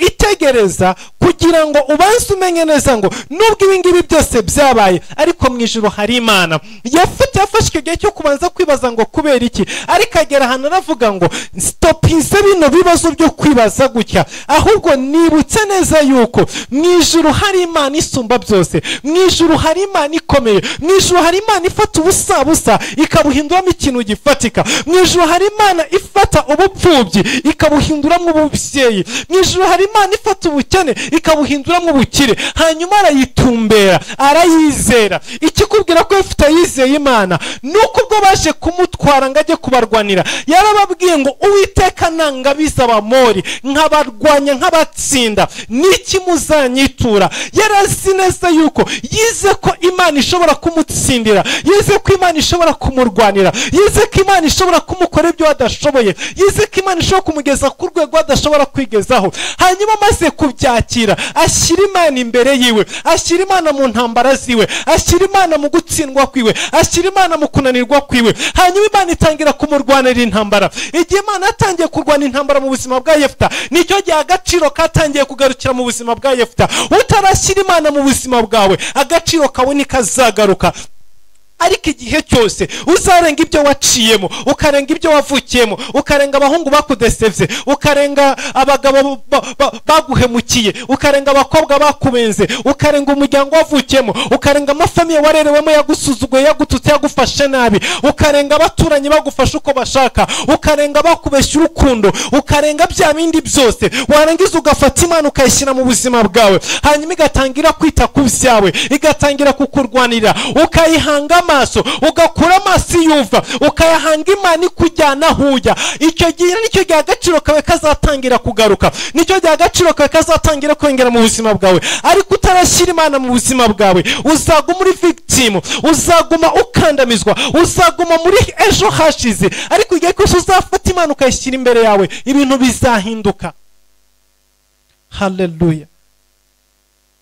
itegereza kugira ngo ubanze umenye neza ngo nubwo ibi ngibi byose byabaye, ariko mu ijuru hari Imana. Yafashe icyo gihe cyo kubanza kwibaza ngo kubera iki, ariko agera ahantu aravuga ngo stopinze bino bibazo byo kwibaza gutya, ahubwo nibutse neza yuko mu ijuru hari Imana isumba byose, mu ijuru hari Imana ikomeye, mu ijuru hari Imana ifata ubusa ikabuhinduramo ikintu gifatika, mu ijuru hari Imana ifata ubupfubyi ikabuhinduramo ububyeyi, mu ijuru hari Imana ifata ubukene ikabuhinduramo ubukire, hanyuma arayitumbera, arayizera. Ikikubwira ko ifite yizeye Imana nuko ubwo baje kumutwara ngo ajye kubarwanira, yarababwiye ngo Uwiteka nangabiza Abamori nkabarwanya nkabatsinda, niki muzanyitura. Yarazi neza yuko yize ko Imana ishobora kumutsindira, yize ko Imana ishobora kumurwanira, yize ko Imana ishobora kumukora ibyo adashoboye, yize ko Imana ishobora kumugeza ku rwego adashobora kwigezaho. Hanyuma maze kubyakira, ashyira Imana imbere yiwe, ashyira Imana mu ntambara ziwe, ashyira Imana mu gutsindwa kwiwe, ashyira Imana mu kunanirwa kwiwe. Hanyuma Imana itangira kumurwanira intambara. Igihe Imana yatangiye kurwana intambara mu buzima bwa Yefta, nicyo gihe agaciro katangiye kugarukira mu buzima bwa Yefta. Utarashyira Imana mu buzima bwawe, agaciro kawe nikazagaruka. Ariko igihe cyose uzarenga ibyo waciyemo, ukarenga ibyo wavukiyemo, ukarenga abahungu bakudesevye, ukarenga abagabo baguhemukiye, ukarenga abakobwa bakubenze, ukarenga umuryango wavukiyemo, ukarenga amafamiye warerewemo yagusuzuguye, yagututse, yagufashe nabi, ukarenga abaturanyi bagufasha uko bashaka, ukarenga bakubeshya urukundo, ukarenga bya bindi byose, warangiza ugafata Imana ukayishyira mu buzima bwawe, hanyuma igatangira kwita ku byawe, igatangira kukurwanira, ukayihanga amaso, ugakura amaso yumva, ukayahanga Imana ikujyana huya, icyo gihe nicyo gihe agaciro kawe kazatangira kugaruka, nicyo gihe agaciro kawe kazatangira kwengera mu buzima bwawe. Ariko utarashyira Imana mu buzima bwawe, uzaguma uri victim, uzaguma ukandamizwa, uzaguma muri ejo hashize. Ariko igihe cyose uzafata Imana ukayishyira imbere yawe, ibintu bizahinduka. Haleluya.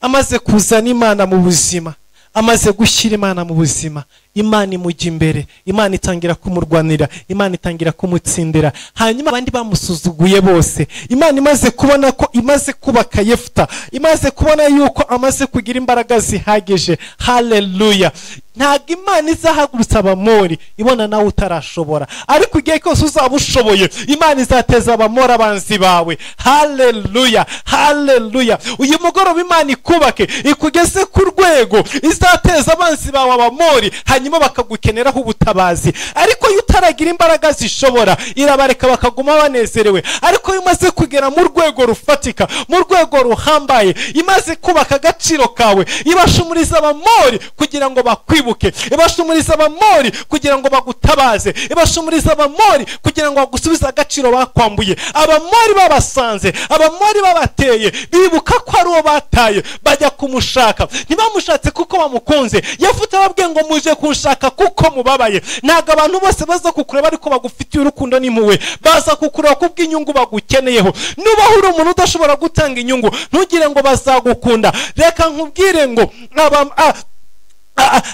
Amaze kuzana Imana mu buzima, amaze gushyira Imana mu buzima, Imana imujya imbere, Imana itangira kumurwanira, Imana itangira kumutsindira. Hanyuma abandi bamusuzuguye bose, Imana imaze kubona ko imaze kubaka Yefuta, imaze kubona yuko amaze kugira imbaraga zihagije. Haleluya. Ntabwo Imana izahagurutsa Abamori ibona nawe utarashobora, ariko igihe cyose uzaba ushoboye, Imana izateza Abamori abanzi bawe. Haleluya, haleluya. Uyu mugoroba Imana ikubake, ikugeze ku rwego izateza abanzi bawe Abamori, hanyuma bakagukeneraho ubutabazi. Ariko iyo utaragira imbaraga zishobora, irabareka bakaguma banezerewe. Ariko iyo umaze kugera mu rwego rufatika, mu rwego ruhambaye, imaze kubaka agaciro kawe, ibashumuriza Abamori kugira ngo bakwibuke, ibashumuriza Abamori kugira ngo bagutabaze, ibashumuriza Abamori kugira ngo bagusubize agaciro bakwambuye. Abamori babasanze, Abamori babateye, bibuka ko ari uwo bataye, bajya kumushaka. Ntibamushatse kuko bamukunze, Yefuta ababwiye ngo muje kunshaka kuko mubabaye. Ntabwo abantu bose baza kukureba ariko bagufitiye urukundo n'impuhwe, baza kukureba kubw'inyungu bagukeneyeho. Nuba uri umuntu udashobora gutanga inyungu, ntugire ngo bazagukunda. Reka nkubwire ngo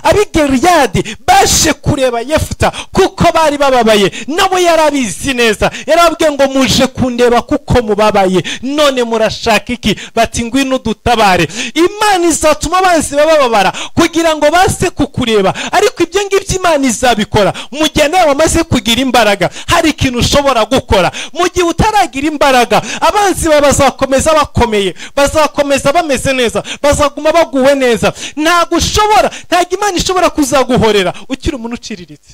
Abigiliyadi baje kureba Yefuta kuko bari bababaye, nabo yarabizi neza. Yarabwiye ngo muje kundeba kuko mubabaye, none murashaka iki? Bati ngwino udutabare. Imana izatuma abanzi bababara kugira ngo base kukureba, ariko ibyo ngibyo Imana izabikora mu gihe nawe wamaze kugira imbaraga. Hari ikintu ushobora gukora mu gihe utaragira imbaraga, abanzi bawe bazakomeza bakomeye, bazakomeza bameze neza, bazaguma baguwe neza. Ntabwo ushobora, ntabwo Imana ishobora kuzaguhorera ukiri umuntu uciriritse.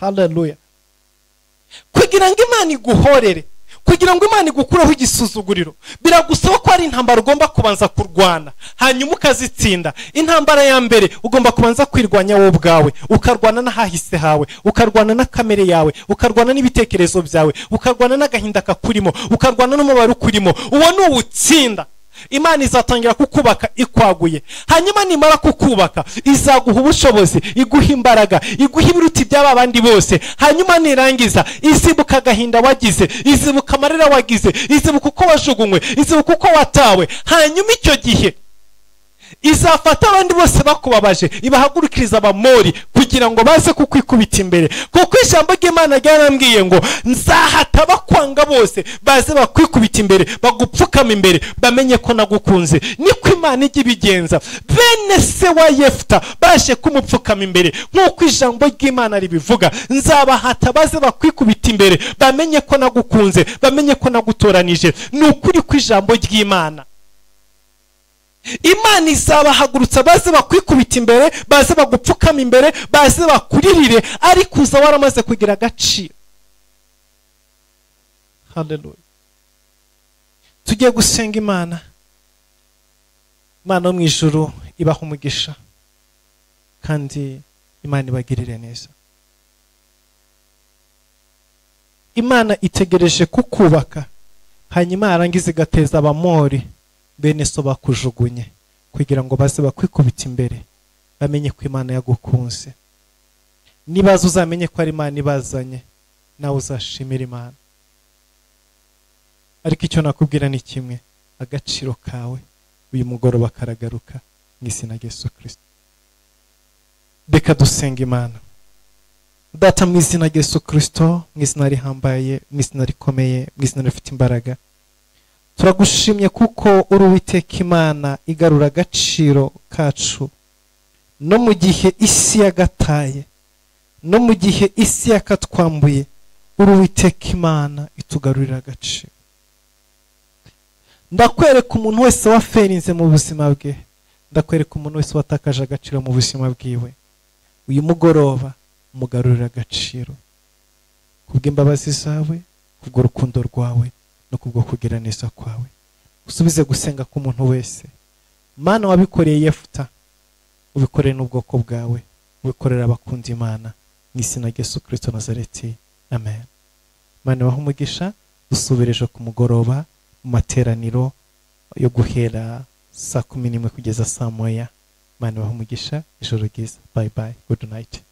Haleluya. Kugira ngo Imana iguhorere, kugira ngo Imana igukuraho igisuzuguriro, biragusaba ko ari intambara ugomba kubanza kurwana, hanyuma ukazitsinda. Intambara ya mbere ugomba kubanza kwirwanya wowe ubwawe, ukarwana n'ahahise hawe, ukarwana na kamere yawe, ukarwana n'ibitekerezo byawe, ukarwana n'agahinda kakurimo, ukarwana n'umubare ukurimo. Uwo ni uwutsinda. Imana izatangira kukubaka ikwaguye, hanyuma nimara kukubaka izaguha ubushobozi, iguha imbaraga, iguha ibiruti by'aba bandi bose. Hanyuma nirangiza izibuka agahinda wagize, izibuka amarira wagize, izibuka uko wajugunywe, izibuka uko watawe. Hanyuma icyo gihe izafata abandi bose bakubabaje, ibahagurukiriza Abamori kugira ngo baze kukwikubita imbere. Kuko ijambo ry'Imana ryarambwiye ngo nzahata bakwanga bose baze bakwikubita imbere, bagupfukama imbere, bamenye ko nagukunze. Niko Imana ijya ibigenza. Bene se wa Yefuta baje kumupfukama imbere nk'uko ijambo ry'Imana ribivuga. Nzabahata baze bakwikubita imbere, bamenye ko nagukunze, bamenye ko nagutoranije. Ni ukuri kw'ijambo ry'Imana. Imana izabahagurutsa baze bakwikubita imbere, baze bagupfukama imbere, baze bakuririre, ariko uza waramaze kugira agaciro. Haleluya. Tugiye gusenga Imana. Imana yo mu ijuru ibaha umugisha, kandi Imana ibagirire neza. Imana itegereje kukubaka, hanyuma yarangiza igateza Abamori bene so bakujugunye kugira ngo baze bakwikubita imbere, bamenye ko Imana yagukunze. Nibaza uzamenye ko ari Imana ibazanye, nawe uzashimira Imana. Ariko icyo nakubwira ni kimwe, agaciro kawe uyu mugoroba karagaruka mu izina rya Yesu Kristo. Reka dusenga Imana. Data, mu izina rya Yesu Kristo, mu izina rihambaye, mu izina rikomeye, mu izina rifite imbaraga, turagushimye kuko uri Uwiteka Imana igarura agaciro kacu no mu gihe isi yagataye, no mu gihe isi yakatwambuye. Uri Uwiteka Imana itugarurira agaciro. Ndakwereka umuntu wese waferinze mu buzima bwe, ndakwereka umuntu wese watakaje agaciro mu buzima bwiwe, uyu mugoroba umugarurira agaciro kubw'imbabazi zawe, kubw'urukundo rwawe, no kubwo kugira neza kwawe. Usubize gusenga k'umuntu wese. Mana wabikoreye Yefuta, ubikorere n'ubwoko bwawe, ubikorera abakunda Imana, mu izina rya Yesu Kristo Nazareti, amen. Imana ibahe umugisha. Dusubire ejo ku mugoroba mu materaniro yo guhera saa 11 kugeza saa 1. Imana ibahe umugisha. Ijoro ryiza. Bye bye. Good night.